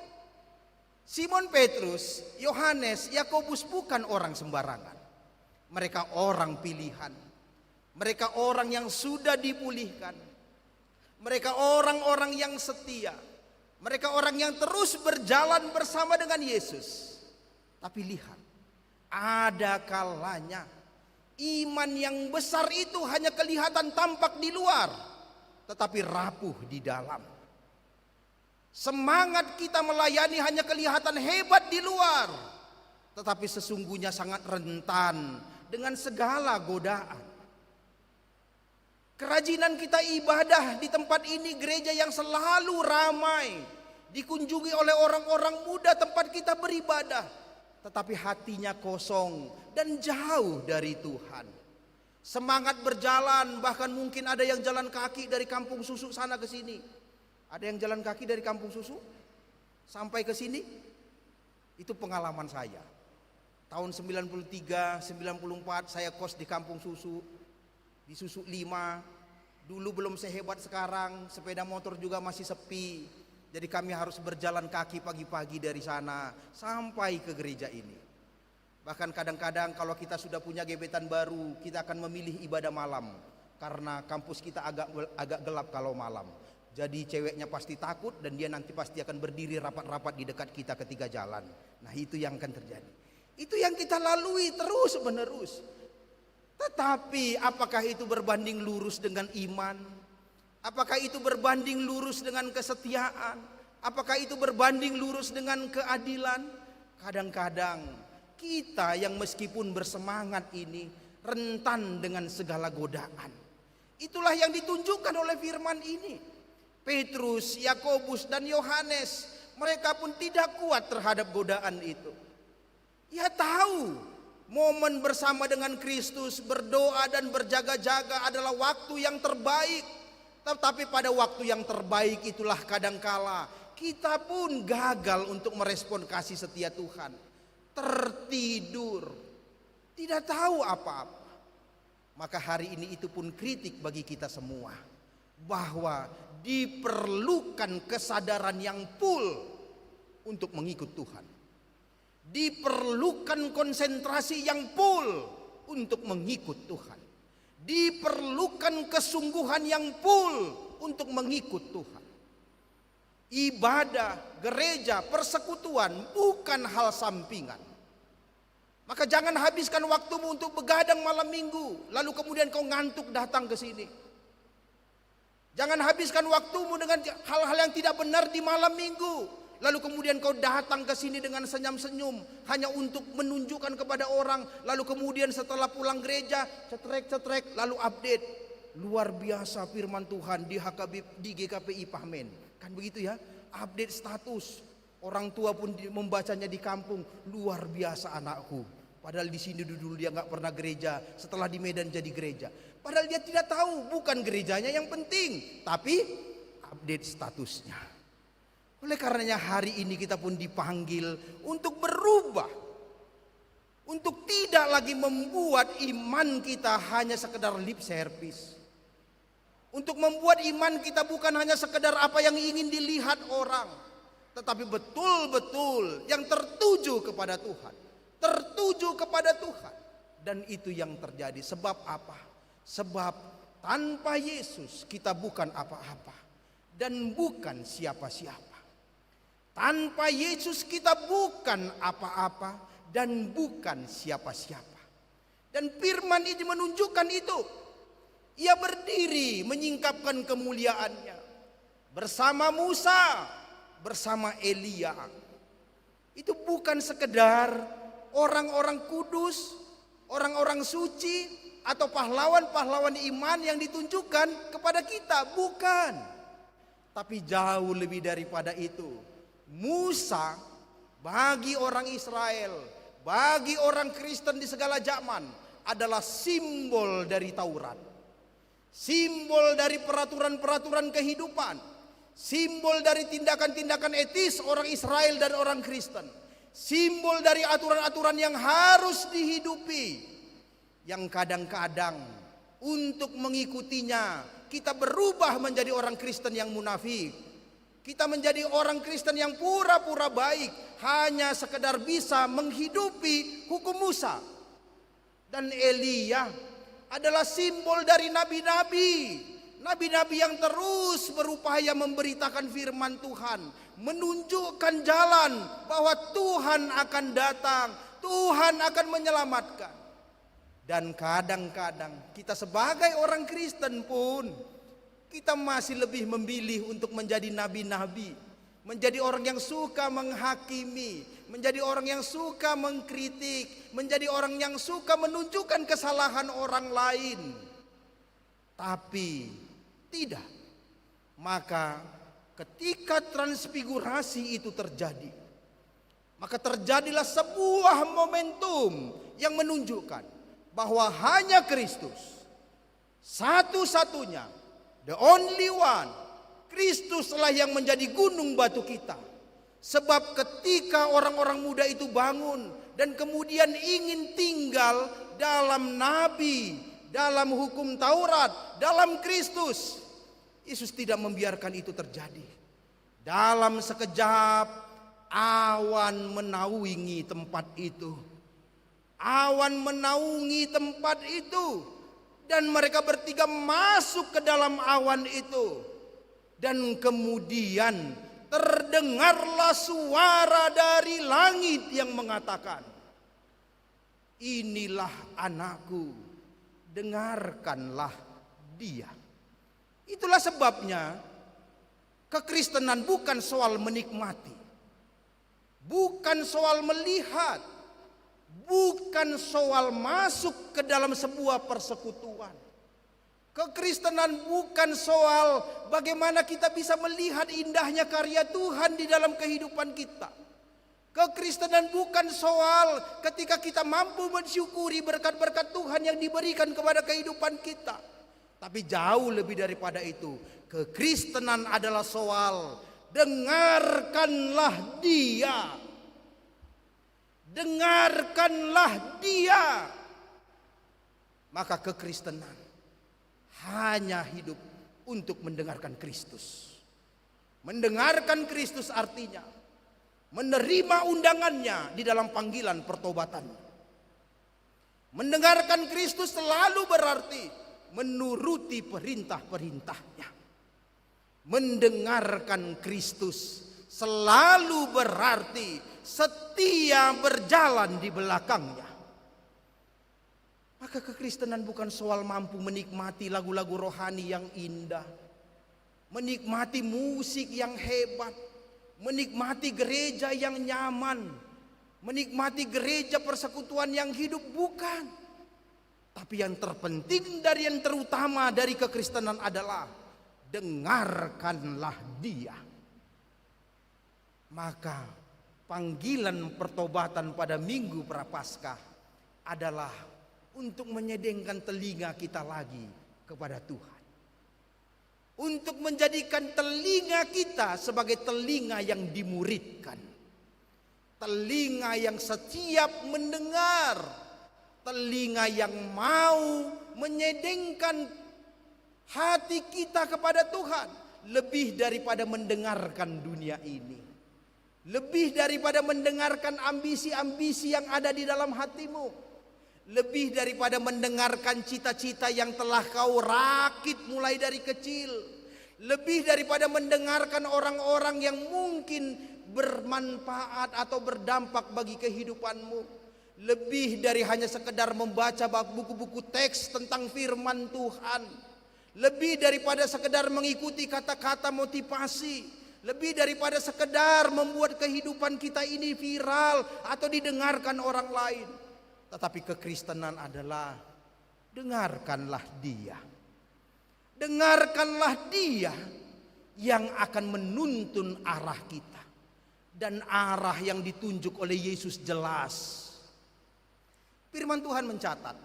Simon Petrus, Yohanes, Yakobus bukan orang sembarangan. Mereka orang pilihan. Mereka orang yang sudah dipulihkan. Mereka orang-orang yang setia. Mereka orang yang terus berjalan bersama dengan Yesus. Tapi lihat, ada kalanya iman yang besar itu hanya kelihatan tampak di luar, tetapi rapuh di dalam. Semangat kita melayani hanya kelihatan hebat di luar, tetapi sesungguhnya sangat rentan dengan segala godaan. Kerajinan kita ibadah di tempat ini, gereja yang selalu ramai, dikunjungi oleh orang-orang muda tempat kita beribadah, tetapi hatinya kosong dan jauh dari Tuhan. Semangat berjalan, bahkan mungkin ada yang jalan kaki dari Kampung Susu sana ke sini. Ada yang jalan kaki dari Kampung Susu sampai ke sini. Itu pengalaman saya. Tahun 93, 94 saya kos di Kampung Susu, di Susu 5. Dulu belum sehebat sekarang, sepeda motor juga masih sepi. Jadi kami harus berjalan kaki pagi-pagi dari sana sampai ke gereja ini. Bahkan kadang-kadang kalau kita sudah punya gebetan baru, kita akan memilih ibadah malam. Karena kampus kita agak gelap kalau malam. Jadi ceweknya pasti takut dan dia nanti pasti akan berdiri rapat-rapat di dekat kita ketika jalan. Nah itu yang akan terjadi. Itu yang kita lalui terus menerus. Tetapi apakah itu berbanding lurus dengan iman? Apakah itu berbanding lurus dengan kesetiaan? Apakah itu berbanding lurus dengan keadilan? Kadang-kadang kita yang meskipun bersemangat ini rentan dengan segala godaan. Itulah yang ditunjukkan oleh firman ini. Petrus, Yakobus dan Yohanes, mereka pun tidak kuat terhadap godaan itu. Ya tahu momen bersama dengan Kristus, berdoa dan berjaga-jaga adalah waktu yang terbaik. Tetapi pada waktu yang terbaik itulah kadangkala kita pun gagal untuk merespon kasih setia Tuhan. Tertidur, tidak tahu apa-apa. Maka hari ini itu pun kritik bagi kita semua, bahwa diperlukan kesadaran yang full untuk mengikut Tuhan. Diperlukan konsentrasi yang full untuk mengikut Tuhan. Diperlukan kesungguhan yang full untuk mengikut Tuhan. Ibadah, gereja, persekutuan bukan hal sampingan. Maka jangan habiskan waktumu untuk begadang malam minggu, lalu kemudian kau ngantuk datang ke sini. Jangan habiskan waktumu dengan hal-hal yang tidak benar di malam minggu, lalu kemudian kau datang ke sini dengan senyum-senyum hanya untuk menunjukkan kepada orang, lalu kemudian setelah pulang gereja cetrek-cetrek lalu update. Luar biasa firman Tuhan di GKPI Pahmen. Kan begitu ya, update status. Orang tua pun membacanya di kampung, luar biasa anakku. Padahal di sini dulu dia nggak pernah gereja, setelah di Medan jadi gereja. Padahal dia tidak tahu, bukan gerejanya yang penting, tapi update statusnya. Oleh karenanya hari ini kita pun dipanggil untuk berubah. Untuk tidak lagi membuat iman kita hanya sekedar lip service. Untuk membuat iman kita bukan hanya sekedar apa yang ingin dilihat orang, tetapi betul-betul yang tertuju kepada Tuhan. Tertuju kepada Tuhan. Dan itu yang terjadi. Sebab apa? Sebab tanpa Yesus kita bukan apa-apa. dan bukan siapa-siapa. Tanpa Yesus kita bukan apa-apa dan bukan siapa-siapa. Dan firman ini menunjukkan itu. Ia berdiri menyingkapkan kemuliaannya bersama Musa, bersama Elia. Itu bukan sekedar orang-orang kudus, orang-orang suci, atau pahlawan-pahlawan iman yang ditunjukkan kepada kita, bukan. Tapi jauh lebih daripada itu. Musa bagi orang Israel, bagi orang Kristen di segala zaman adalah simbol dari Taurat. Simbol dari peraturan-peraturan kehidupan. Simbol dari tindakan-tindakan etis orang Israel dan orang Kristen. Simbol dari aturan-aturan yang harus dihidupi. Yang kadang-kadang untuk mengikutinya kita berubah menjadi orang Kristen yang munafik. Kita menjadi orang Kristen yang pura-pura baik hanya sekedar bisa menghidupi hukum Musa. Dan Elia adalah simbol dari nabi-nabi. Nabi-nabi yang terus berupaya memberitakan firman Tuhan, menunjukkan jalan bahwa Tuhan akan datang, Tuhan akan menyelamatkan. Dan kadang-kadang kita sebagai orang Kristen pun kita masih lebih memilih untuk menjadi nabi-nabi, menjadi orang yang suka menghakimi, menjadi orang yang suka mengkritik, menjadi orang yang suka menunjukkan kesalahan orang lain. Tapi tidak. Maka ketika transfigurasi itu terjadi, maka terjadilah sebuah momentum yang menunjukkan bahwa hanya Kristus, satu-satunya, the only one, Kristuslah yang menjadi gunung batu kita. Sebab ketika orang-orang muda itu bangun dan kemudian ingin tinggal dalam nabi, dalam hukum Taurat, dalam Kristus, Yesus tidak membiarkan itu terjadi. Dalam sekejap awan menaungi tempat itu. Awan menaungi tempat itu. Dan mereka bertiga masuk ke dalam awan itu. Dan kemudian terdengarlah suara dari langit yang mengatakan, "Inilah anakku, dengarkanlah dia." Itulah sebabnya kekristenan bukan soal menikmati, bukan soal melihat, bukan soal masuk ke dalam sebuah persekutuan. Kekristenan bukan soal bagaimana kita bisa melihat indahnya karya Tuhan di dalam kehidupan kita. Kekristenan bukan soal ketika kita mampu mensyukuri berkat-berkat Tuhan yang diberikan kepada kehidupan kita. Tapi jauh lebih daripada itu, kekristenan adalah soal dengarkanlah dia. Dengarkanlah dia. Maka kekristenan hanya hidup untuk mendengarkan Kristus. Mendengarkan Kristus artinya menerima undangannya di dalam panggilan pertobatan. Mendengarkan Kristus selalu berarti menuruti perintah-perintahnya. Mendengarkan Kristus selalu berarti setia berjalan di belakangnya. Maka kekristenan bukan soal mampu menikmati lagu-lagu rohani yang indah, menikmati musik yang hebat, menikmati gereja yang nyaman, menikmati gereja persekutuan yang hidup, bukan. Tapi yang terpenting dari yang terutama dari kekristenan adalah dengarkanlah dia. Maka panggilan pertobatan pada Minggu Prapaskah adalah untuk menyedengkan telinga kita lagi kepada Tuhan. Untuk menjadikan telinga kita sebagai telinga yang dimuridkan. Telinga yang setiap mendengar. Telinga yang mau menyedengkan hati kita kepada Tuhan. Lebih daripada mendengarkan dunia ini. Lebih daripada mendengarkan ambisi-ambisi yang ada di dalam hatimu. Lebih daripada mendengarkan cita-cita yang telah kau rakit mulai dari kecil. lebih daripada mendengarkan orang-orang yang mungkin bermanfaat atau berdampak bagi kehidupanmu, lebih dari hanya sekedar membaca buku-buku teks tentang firman Tuhan, lebih daripada sekedar mengikuti kata-kata motivasi, lebih daripada sekedar membuat kehidupan kita ini viral atau didengarkan orang lain. Tetapi kekristenan adalah dengarkanlah Dia. Dengarkanlah Dia yang akan menuntun arah kita. Dan arah yang ditunjuk oleh Yesus jelas. Firman Tuhan mencatat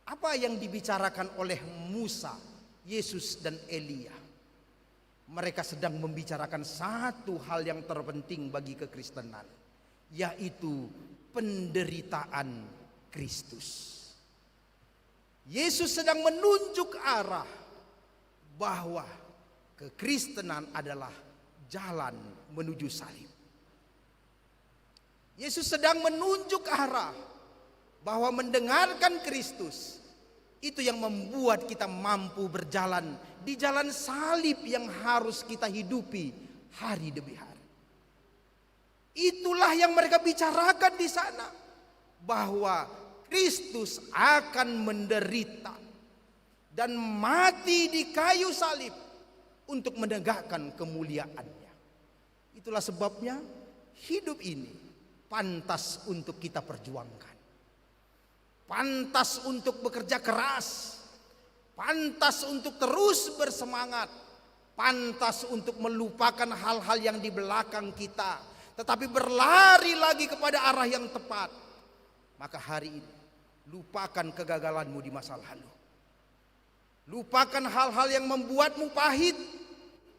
apa yang dibicarakan oleh Musa, Yesus dan Elia. Mereka sedang membicarakan satu hal yang terpenting bagi kekristenan, yaitu penderitaan Kristus. Yesus sedang menunjuk arah bahwa kekristenan adalah jalan menuju salib. Yesus sedang menunjuk arah bahwa mendengarkan Kristus itu yang membuat kita mampu berjalan di jalan salib yang harus kita hidupi hari demi hari. Itulah yang mereka bicarakan di sana, bahwa Kristus akan menderita dan mati di kayu salib untuk menegakkan kemuliaannya. Itulah sebabnya hidup ini pantas untuk kita perjuangkan. Pantas untuk bekerja keras, pantas untuk terus bersemangat, pantas untuk melupakan hal-hal yang di belakang kita, tetapi berlari lagi kepada arah yang tepat. Maka hari ini lupakan kegagalanmu di masa lalu. Lupakan hal-hal yang membuatmu pahit.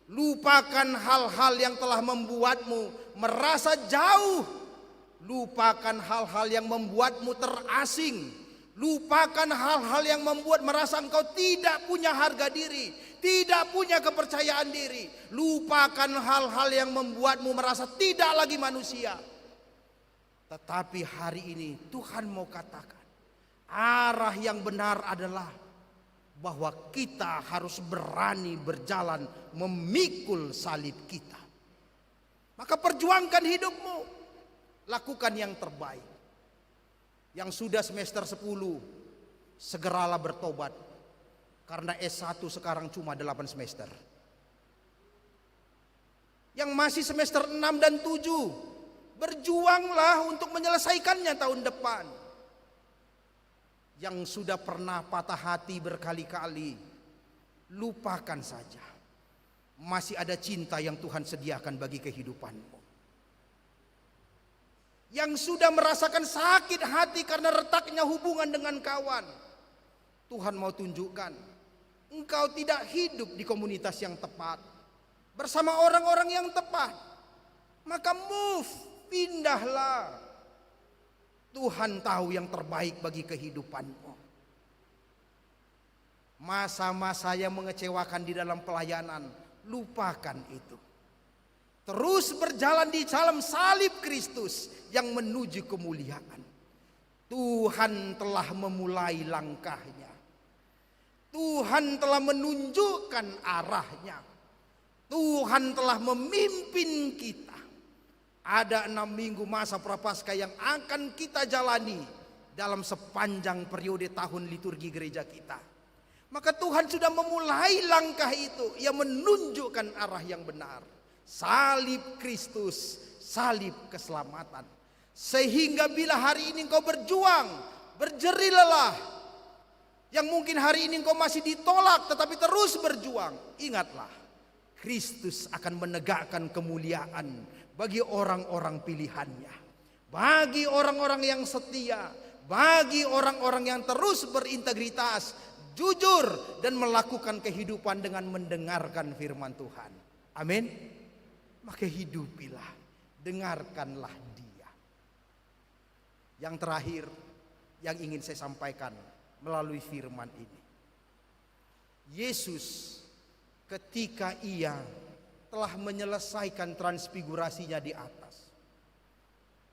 Lupakan hal-hal yang telah membuatmu merasa jauh. Lupakan hal-hal yang membuatmu terasing. Lupakan hal-hal yang membuat merasa engkau tidak punya harga diri, tidak punya kepercayaan diri. Lupakan hal-hal yang membuatmu merasa tidak lagi manusia. Tetapi hari ini Tuhan mau katakan, arah yang benar adalah bahwa kita harus berani berjalan memikul salib kita. Maka perjuangkan hidupmu. Lakukan yang terbaik. Yang sudah semester 10, segeralah bertobat. Karena S1 sekarang cuma 8 semester. Yang masih semester 6 dan 7, berjuanglah untuk menyelesaikannya tahun depan. Yang sudah pernah patah hati berkali-kali, lupakan saja. Masih ada cinta yang Tuhan sediakan bagi kehidupanmu. Yang sudah merasakan sakit hati karena retaknya hubungan dengan kawan, Tuhan mau tunjukkan, engkau tidak hidup di komunitas yang tepat, bersama orang-orang yang tepat. Maka move, pindahlah. Tuhan tahu yang terbaik bagi kehidupanmu. Masa-masa yang mengecewakan di dalam pelayanan, lupakan itu. Terus berjalan di dalam salib Kristus yang menuju kemuliaan. Tuhan telah memulai langkahnya. Tuhan telah menunjukkan arahnya. Tuhan telah memimpin kita. Ada 6 minggu masa prapaskah yang akan kita jalani dalam sepanjang periode tahun liturgi gereja kita. Maka Tuhan sudah memulai langkah itu yang menunjukkan arah yang benar. Salib Kristus, salib keselamatan. Sehingga bila hari ini engkau berjuang, berjerih lelah, yang mungkin hari ini engkau masih ditolak tetapi terus berjuang, ingatlah, Kristus akan menegakkan kemuliaan bagi orang-orang pilihannya, bagi orang-orang yang setia, bagi orang-orang yang terus berintegritas, jujur, dan melakukan kehidupan dengan mendengarkan firman Tuhan. Amin. Maka hidupilah, dengarkanlah Dia. Yang terakhir yang ingin saya sampaikan melalui firman ini, Yesus ketika Ia telah menyelesaikan transfigurasinya di atas,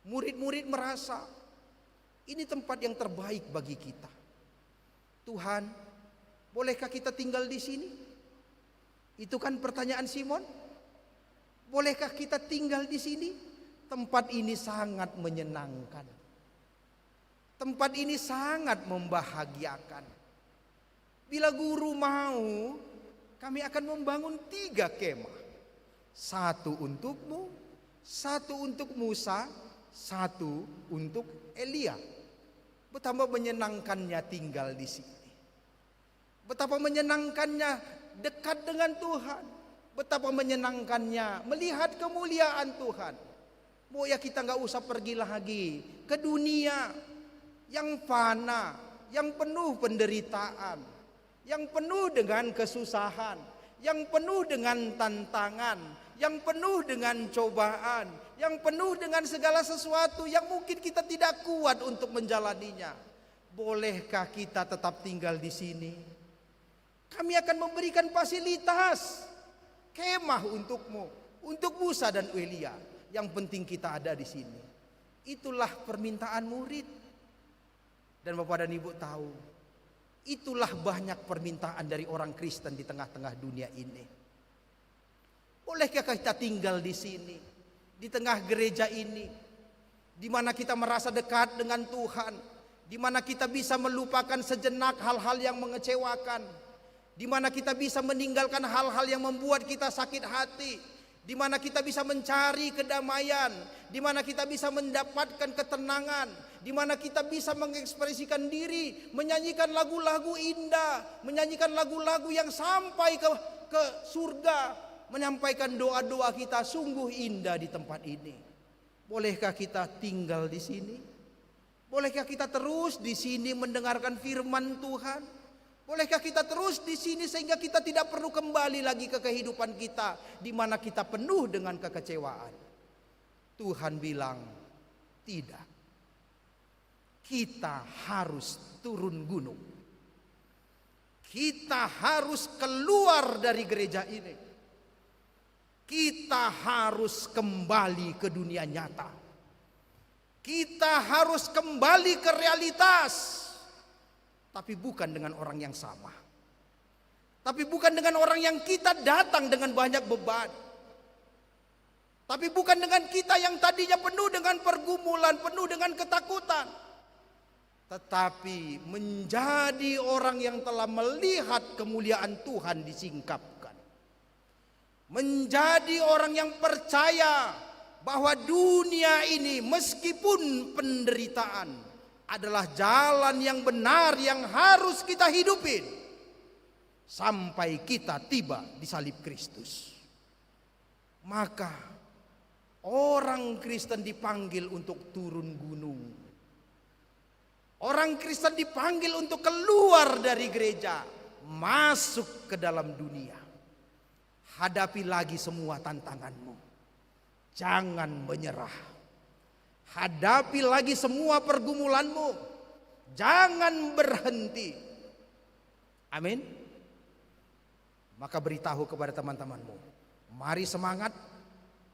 murid-murid merasa ini tempat yang terbaik bagi kita. Tuhan, bolehkah kita tinggal di sini? Itu kan pertanyaan Simon. Bolehkah kita tinggal di sini? Tempat ini sangat menyenangkan. Tempat ini sangat membahagiakan. Bila guru mau, kami akan membangun 3 kemah. 1 untukmu, 1 untuk Musa, 1 untuk Elia. Betapa menyenangkannya tinggal di sini. Betapa menyenangkannya dekat dengan Tuhan. Betapa menyenangkannya melihat kemuliaan Tuhan. Mau ya kita nggak usah pergi lagi ke dunia yang fana, yang penuh penderitaan, yang penuh dengan kesusahan, yang penuh dengan tantangan, yang penuh dengan cobaan, yang penuh dengan segala sesuatu yang mungkin kita tidak kuat untuk menjalaninya. Bolehkah kita tetap tinggal di sini? Kami akan memberikan fasilitas kemah untukmu, untuk Musa dan Elia. Yang penting kita ada di sini. Itulah permintaan murid. Dan Bapak dan Ibu tahu, itulah banyak permintaan dari orang Kristen di tengah-tengah dunia ini. Bolehkah kita tinggal di sini, di tengah gereja ini, di mana kita merasa dekat dengan Tuhan, di mana kita bisa melupakan sejenak hal-hal yang mengecewakan, di mana kita bisa meninggalkan hal-hal yang membuat kita sakit hati, di mana kita bisa mencari kedamaian, di mana kita bisa mendapatkan ketenangan, di mana kita bisa mengekspresikan diri, menyanyikan lagu-lagu indah, menyanyikan lagu-lagu yang sampai ke surga, menyampaikan doa-doa kita sungguh indah di tempat ini. Bolehkah kita tinggal di sini? Bolehkah kita terus di sini mendengarkan firman Tuhan? Bolehkah kita terus di sini sehingga kita tidak perlu kembali lagi ke kehidupan kita di mana kita penuh dengan kekecewaan? Tuhan bilang, tidak. Kita harus turun gunung. Kita harus keluar dari gereja ini. Kita harus kembali ke dunia nyata. Kita harus kembali ke realitas. Tapi bukan dengan orang yang sama. Tapi bukan dengan orang yang kita datang dengan banyak beban. Tapi bukan dengan kita yang tadinya penuh dengan pergumulan, penuh dengan ketakutan. Tetapi menjadi orang yang telah melihat kemuliaan Tuhan disingkapkan. Menjadi orang yang percaya bahwa dunia ini meskipun penderitaan adalah jalan yang benar yang harus kita hidupin sampai kita tiba di salib Kristus. Maka orang Kristen dipanggil untuk turun gunung. Orang Kristen dipanggil untuk keluar dari gereja, masuk ke dalam dunia. Hadapi lagi semua tantanganmu. Jangan menyerah. Hadapi lagi semua pergumulanmu. Jangan berhenti. Amin. Maka beritahu kepada teman-temanmu, mari semangat,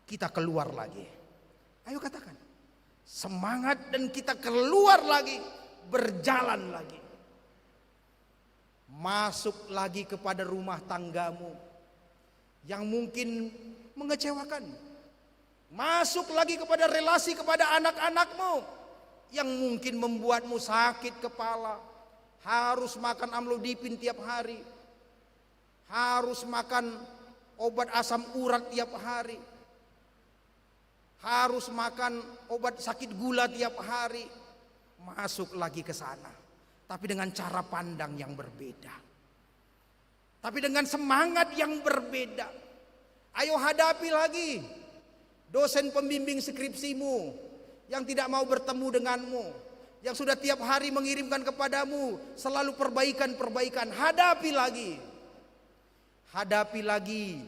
kita keluar lagi. Ayo katakan, semangat dan kita keluar lagi, berjalan lagi. Masuk lagi kepada rumah tanggamu yang mungkin mengecewakan. Masuk lagi kepada relasi kepada anak-anakmu yang mungkin membuatmu sakit kepala. Harus makan amlodipin tiap hari. Harus makan obat asam urat tiap hari. Harus makan obat sakit gula tiap hari. Masuk lagi ke sana, tapi dengan cara pandang yang berbeda, tapi dengan semangat yang berbeda. Ayo hadapi lagi dosen pembimbing skripsimu yang tidak mau bertemu denganmu, yang sudah tiap hari mengirimkan kepadamu selalu perbaikan-perbaikan. Hadapi lagi. Hadapi lagi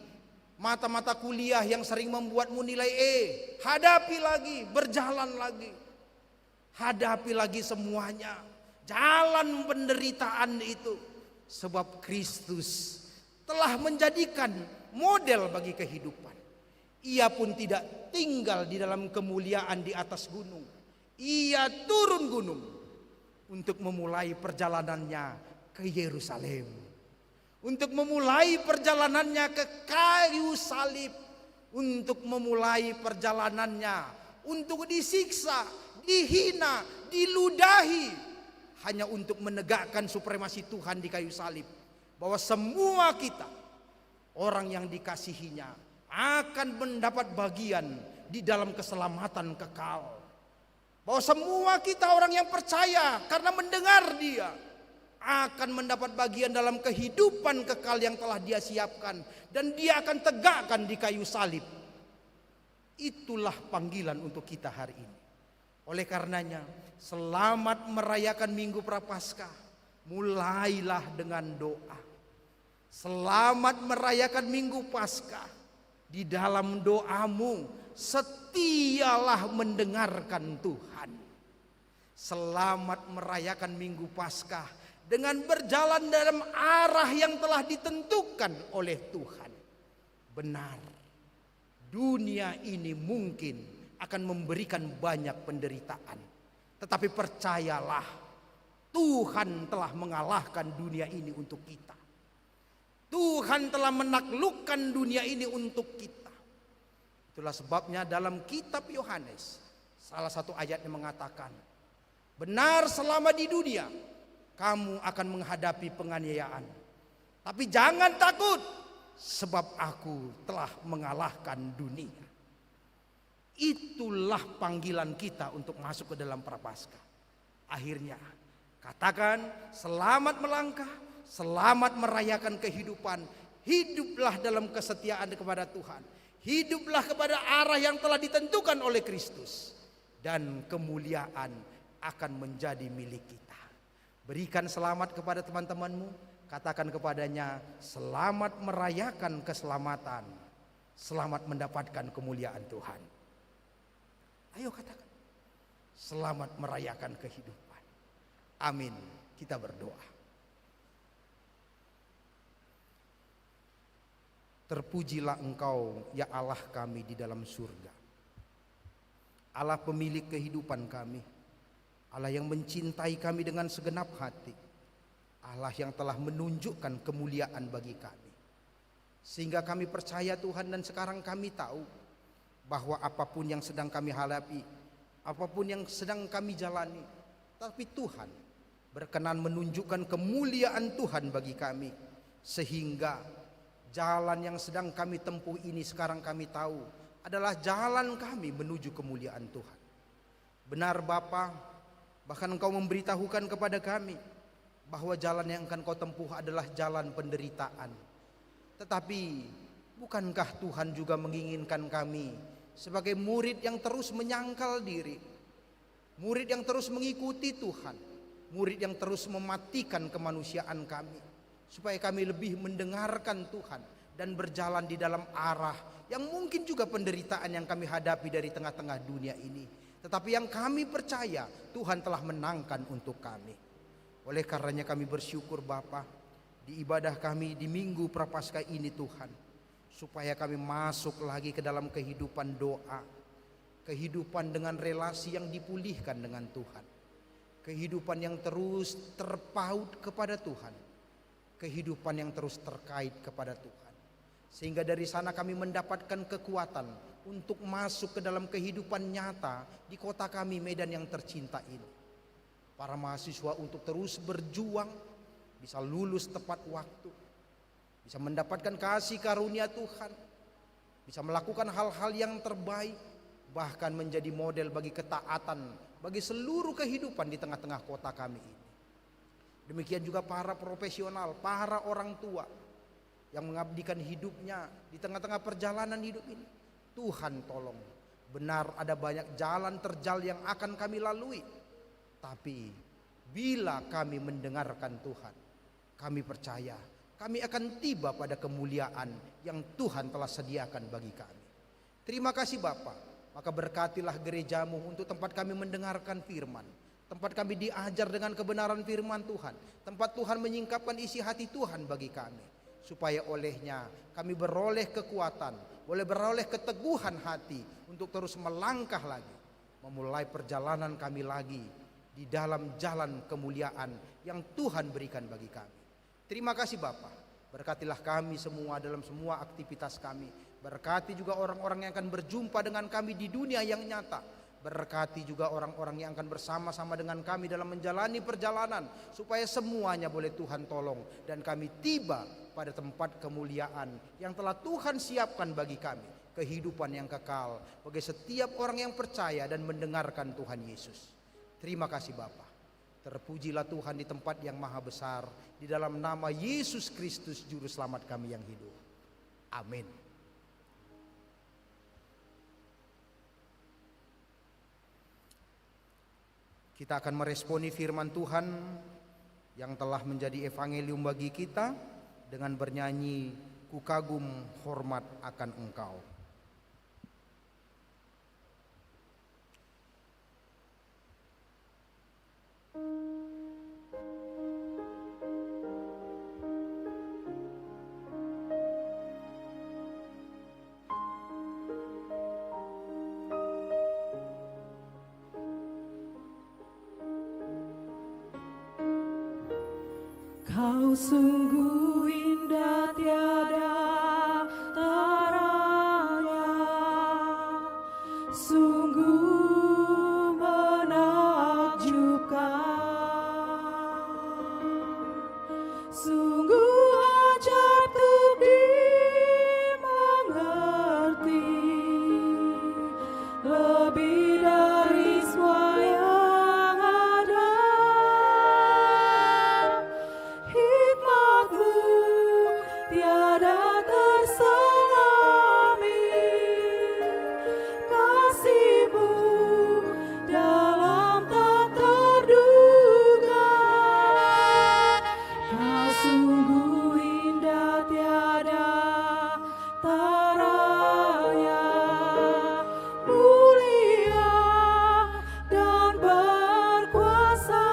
mata-mata kuliah yang sering membuatmu nilai E. Hadapi lagi, berjalan lagi. Hadapi lagi semuanya. Jalan penderitaan itu. Sebab Kristus telah menjadikan model bagi kehidupan. Ia pun tidak tinggal di dalam kemuliaan di atas gunung. Ia turun gunung untuk memulai perjalanannya ke Yerusalem. untuk memulai perjalanannya ke kayu salib, untuk memulai perjalanannya untuk disiksa, dihina, diludahi, hanya untuk menegakkan supremasi Tuhan di kayu salib. Bahwa semua kita, orang yang dikasihinya, akan mendapat bagian di dalam keselamatan kekal. Bahwa semua kita orang yang percaya karena mendengar Dia, akan mendapat bagian dalam kehidupan kekal yang telah Dia siapkan, dan Dia akan tegakkan di kayu salib. Itulah panggilan untuk kita hari ini. Oleh karenanya, selamat merayakan Minggu Prapaskah. Mulailah dengan doa. Selamat merayakan Minggu Paskah. Di dalam doamu, setialah mendengarkan Tuhan. Selamat merayakan Minggu Paskah dengan berjalan dalam arah yang telah ditentukan oleh Tuhan. Benar, dunia ini mungkin akan memberikan banyak penderitaan, tetapi percayalah, Tuhan telah mengalahkan dunia ini untuk kita. Tuhan telah menaklukkan dunia ini untuk kita. Itulah sebabnya dalam kitab Yohanes, salah satu ayatnya mengatakan, benar selama di dunia kamu akan menghadapi penganiayaan, tapi jangan takut, sebab aku telah mengalahkan dunia. Itulah panggilan kita untuk masuk ke dalam Prapaskah. Akhirnya katakan, selamat melangkah, selamat merayakan kehidupan. Hiduplah dalam kesetiaan kepada Tuhan. Hiduplah kepada arah yang telah ditentukan oleh Kristus, dan kemuliaan akan menjadi milik kita. Berikan selamat kepada teman-temanmu. Katakan kepadanya, selamat merayakan keselamatan, selamat mendapatkan kemuliaan Tuhan. Ayo katakan, selamat merayakan kehidupan. Amin. Kita berdoa. Terpujilah Engkau ya Allah kami di dalam surga, Allah pemilik kehidupan kami, Allah yang mencintai kami dengan segenap hati, Allah yang telah menunjukkan kemuliaan bagi kami. Sehingga kami percaya Tuhan, dan sekarang kami tahu bahwa apapun yang sedang kami hadapi, apapun yang sedang kami jalani, tapi Tuhan berkenan menunjukkan kemuliaan Tuhan bagi kami. Sehingga jalan yang sedang kami tempuh ini sekarang kami tahu adalah jalan kami menuju kemuliaan Tuhan. Benar Bapa, bahkan Engkau memberitahukan kepada kami bahwa jalan yang akan Kau tempuh adalah jalan penderitaan. Tetapi bukankah Tuhan juga menginginkan kami sebagai murid yang terus menyangkal diri, murid yang terus mengikuti Tuhan, murid yang terus mematikan kemanusiaan kami, supaya kami lebih mendengarkan Tuhan dan berjalan di dalam arah yang mungkin juga penderitaan yang kami hadapi dari tengah-tengah dunia ini, tetapi yang kami percaya Tuhan telah menangkan untuk kami. Oleh karenanya kami bersyukur Bapa, di ibadah kami di Minggu Prapaskah ini Tuhan, supaya kami masuk lagi ke dalam kehidupan doa, kehidupan dengan relasi yang dipulihkan dengan Tuhan, kehidupan yang terus terpaut kepada Tuhan, kehidupan yang terus terkait kepada Tuhan. Sehingga dari sana kami mendapatkan kekuatan untuk masuk ke dalam kehidupan nyata di kota kami Medan yang tercinta ini. Para mahasiswa untuk terus berjuang, bisa lulus tepat waktu, bisa mendapatkan kasih karunia Tuhan, bisa melakukan hal-hal yang terbaik, bahkan menjadi model bagi ketaatan bagi seluruh kehidupan di tengah-tengah kota kami ini. Demikian juga para profesional, para orang tua yang mengabdikan hidupnya di tengah-tengah perjalanan hidup ini. Tuhan tolong, benar ada banyak jalan terjal yang akan kami lalui, tapi bila kami mendengarkan Tuhan, kami percaya kami akan tiba pada kemuliaan yang Tuhan telah sediakan bagi kami. Terima kasih Bapa. Maka berkatilah gerejamu untuk tempat kami mendengarkan firman, tempat kami diajar dengan kebenaran firman Tuhan, tempat Tuhan menyingkapkan isi hati Tuhan bagi kami, supaya olehnya kami beroleh kekuatan, boleh beroleh keteguhan hati untuk terus melangkah lagi, memulai perjalanan kami lagi di dalam jalan kemuliaan yang Tuhan berikan bagi kami. Terima kasih Bapa. Berkatilah kami semua dalam semua aktivitas kami. Berkati juga orang-orang yang akan berjumpa dengan kami di dunia yang nyata. Berkati juga orang-orang yang akan bersama-sama dengan kami dalam menjalani perjalanan, supaya semuanya boleh Tuhan tolong dan kami tiba pada tempat kemuliaan yang telah Tuhan siapkan bagi kami, kehidupan yang kekal bagi setiap orang yang percaya dan mendengarkan Tuhan Yesus. Terima kasih Bapa. Terpujilah Tuhan di tempat yang maha besar, di dalam nama Yesus Kristus Juru Selamat kami yang hidup. Amin. Kita akan meresponi firman Tuhan yang telah menjadi evangelium bagi kita dengan bernyanyi "Ku kagum hormat akan Engkau". Kau sungguh indah tiada taranya, sungguh menakjubkan, sungguh ajaib untuk dimengerti, lebih dari semua yang ada. Hikmatmu tiada terselami, kasihmu dalam tak terduga. Kau sungguh indah tiada taranya, mulia dan berkuasa.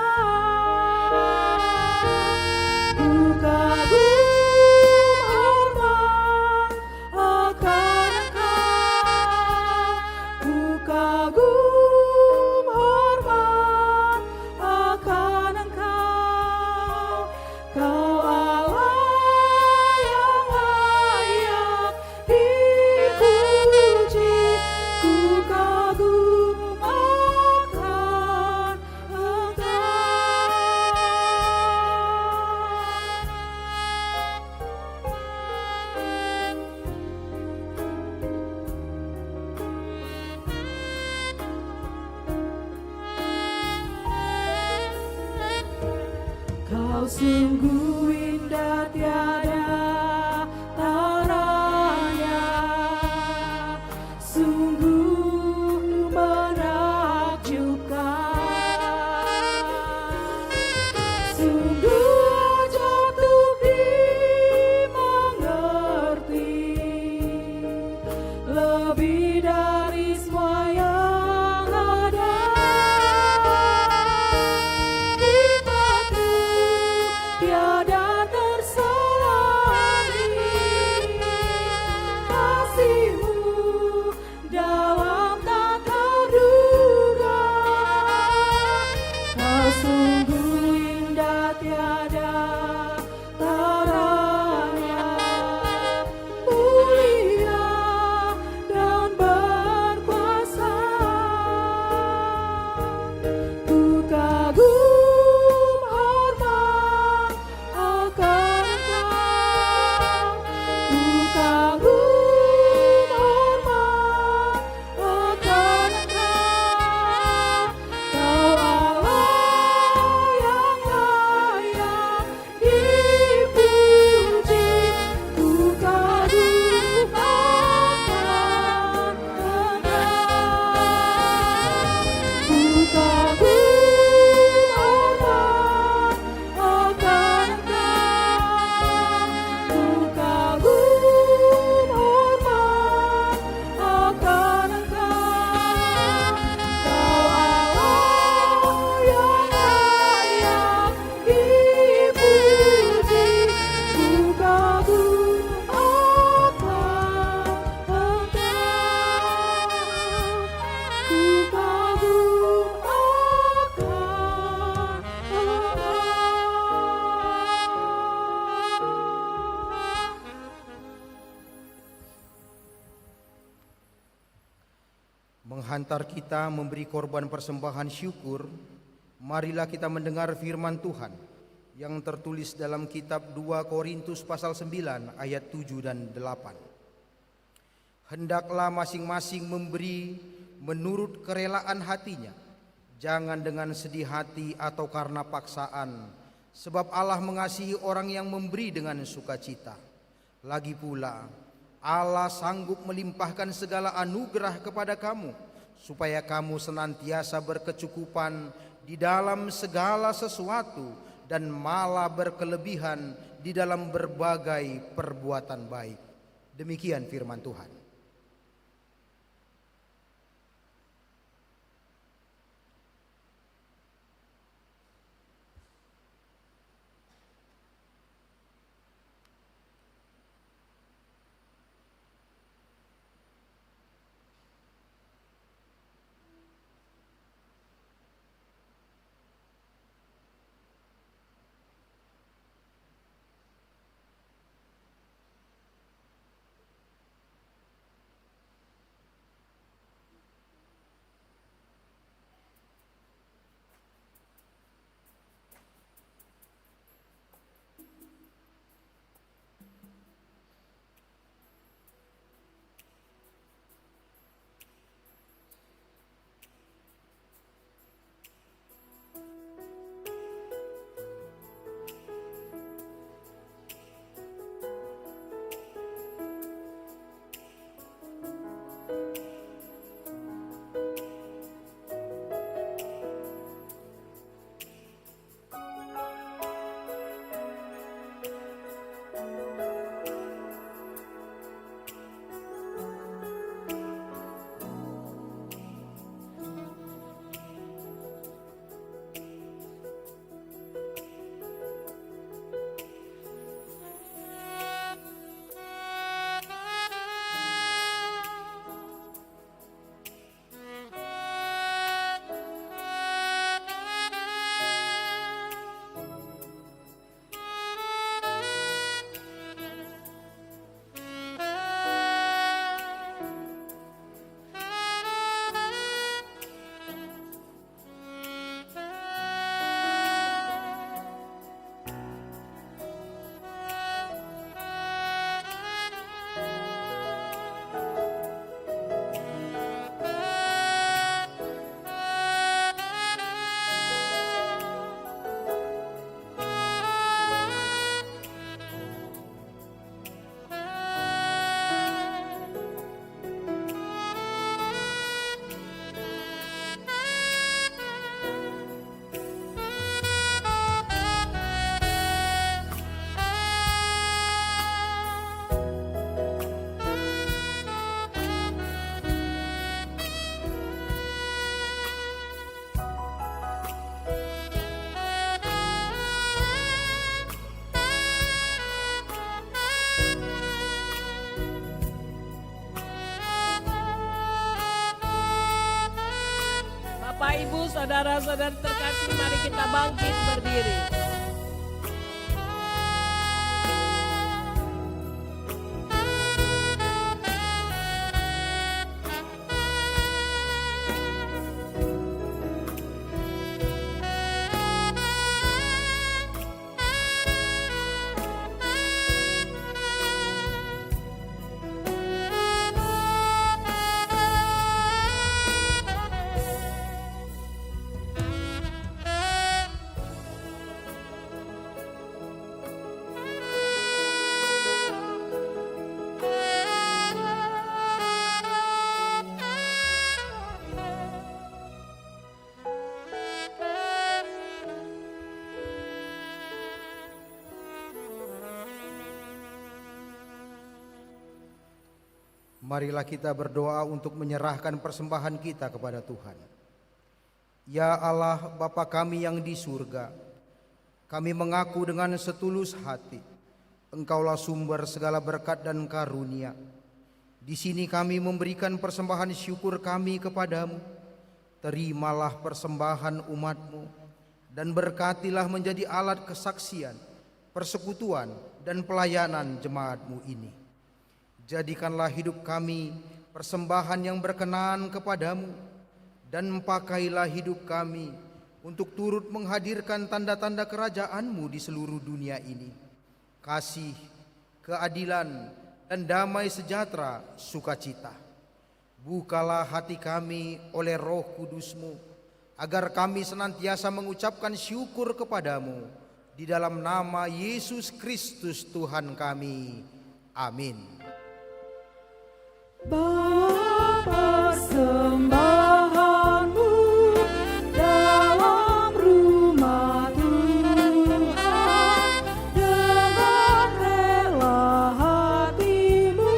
Ku kagum hormat akan Engkau, ku kagum hormat akan Engkau. Kau Allah yang layak dipuji, ku kagum akan Engkau. Kau sungguh indah tiada taranya, sungguh menakjubkan, sungguh ajaib untuk dimengerti, lebih dari semua yang ada. Hikmatmu tiada menghantar kita memberi korban persembahan syukur, marilah kita mendengar firman Tuhan yang tertulis dalam kitab 2 Korintus pasal 9 ayat 7 dan 8. Hendaklah masing-masing memberi menurut kerelaan hatinya, jangan dengan sedih hati atau karena paksaan, sebab Allah mengasihi orang yang memberi dengan sukacita. Lagi pula, Allah sanggup melimpahkan segala anugerah kepada kamu, supaya kamu senantiasa berkecukupan di dalam segala sesuatu dan malah berkelebihan di dalam berbagai perbuatan baik. Demikian firman Tuhan. Bapak, Ibu, saudara-saudara terkasih, mari kita bangkit berdiri. Marilah kita berdoa untuk menyerahkan persembahan kita kepada Tuhan. Ya Allah, Bapa kami yang di surga, kami mengaku dengan setulus hati, Engkaulah sumber segala berkat dan karunia. Di sini kami memberikan persembahan syukur kami kepadamu. Terimalah persembahan umat-Mu dan berkatilah menjadi alat kesaksian, persekutuan dan pelayanan jemaat-Mu ini. Jadikanlah hidup kami persembahan yang berkenan kepadamu, dan pakailah hidup kami untuk turut menghadirkan tanda-tanda kerajaan-Mu di seluruh dunia ini. Kasih, keadilan, dan damai sejahtera sukacita. Bukalah hati kami oleh Roh Kudus-Mu, agar kami senantiasa mengucapkan syukur kepadamu, di dalam nama Yesus Kristus Tuhan kami. Amin. Bawa persembahanmu dalam rumah Tuhan, dengan rela hatimu,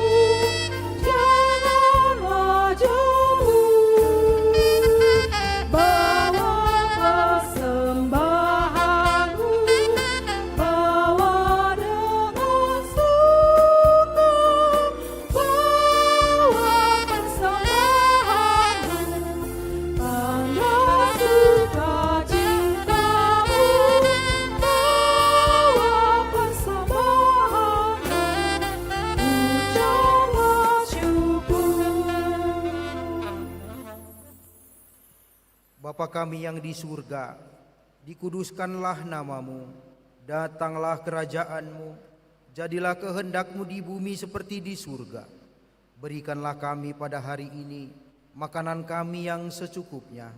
janganlah jauh. Bawa persembahanmu, bawa dengan suka, bawa persembahanmu, tanda sukacitamu, bawa persembahanmu, ucaplah syukur. Bapa kami yang di surga, dikuduskanlah namamu, datanglah kerajaan-Mu, jadilah kehendak-Mu di bumi seperti di surga. Berikanlah kami pada hari ini makanan kami yang secukupnya,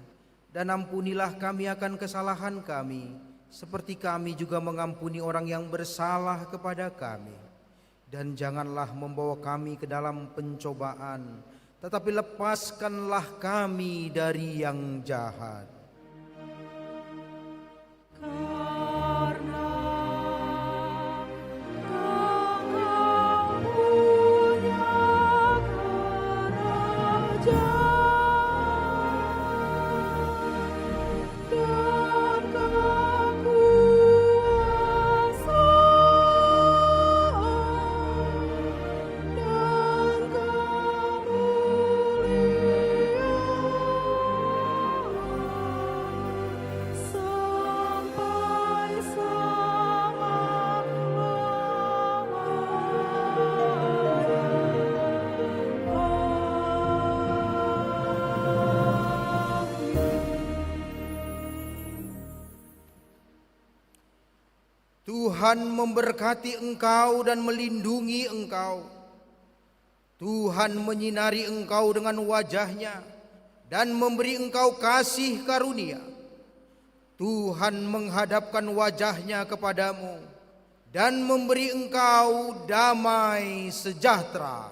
dan ampunilah kami akan kesalahan kami, seperti kami juga mengampuni orang yang bersalah kepada kami. Dan janganlah membawa kami ke dalam pencobaan, tetapi lepaskanlah kami dari yang jahat. Karena Engkau punya kerajaan dan kekuasaan dan kemuliaan sampai Tuhan memberkati engkau dan melindungi engkau. Tuhan menyinari engkau dengan wajah-Nya dan memberi engkau kasih karunia. Tuhan menghadapkan wajah-Nya kepadamu dan memberi engkau damai sejahtera.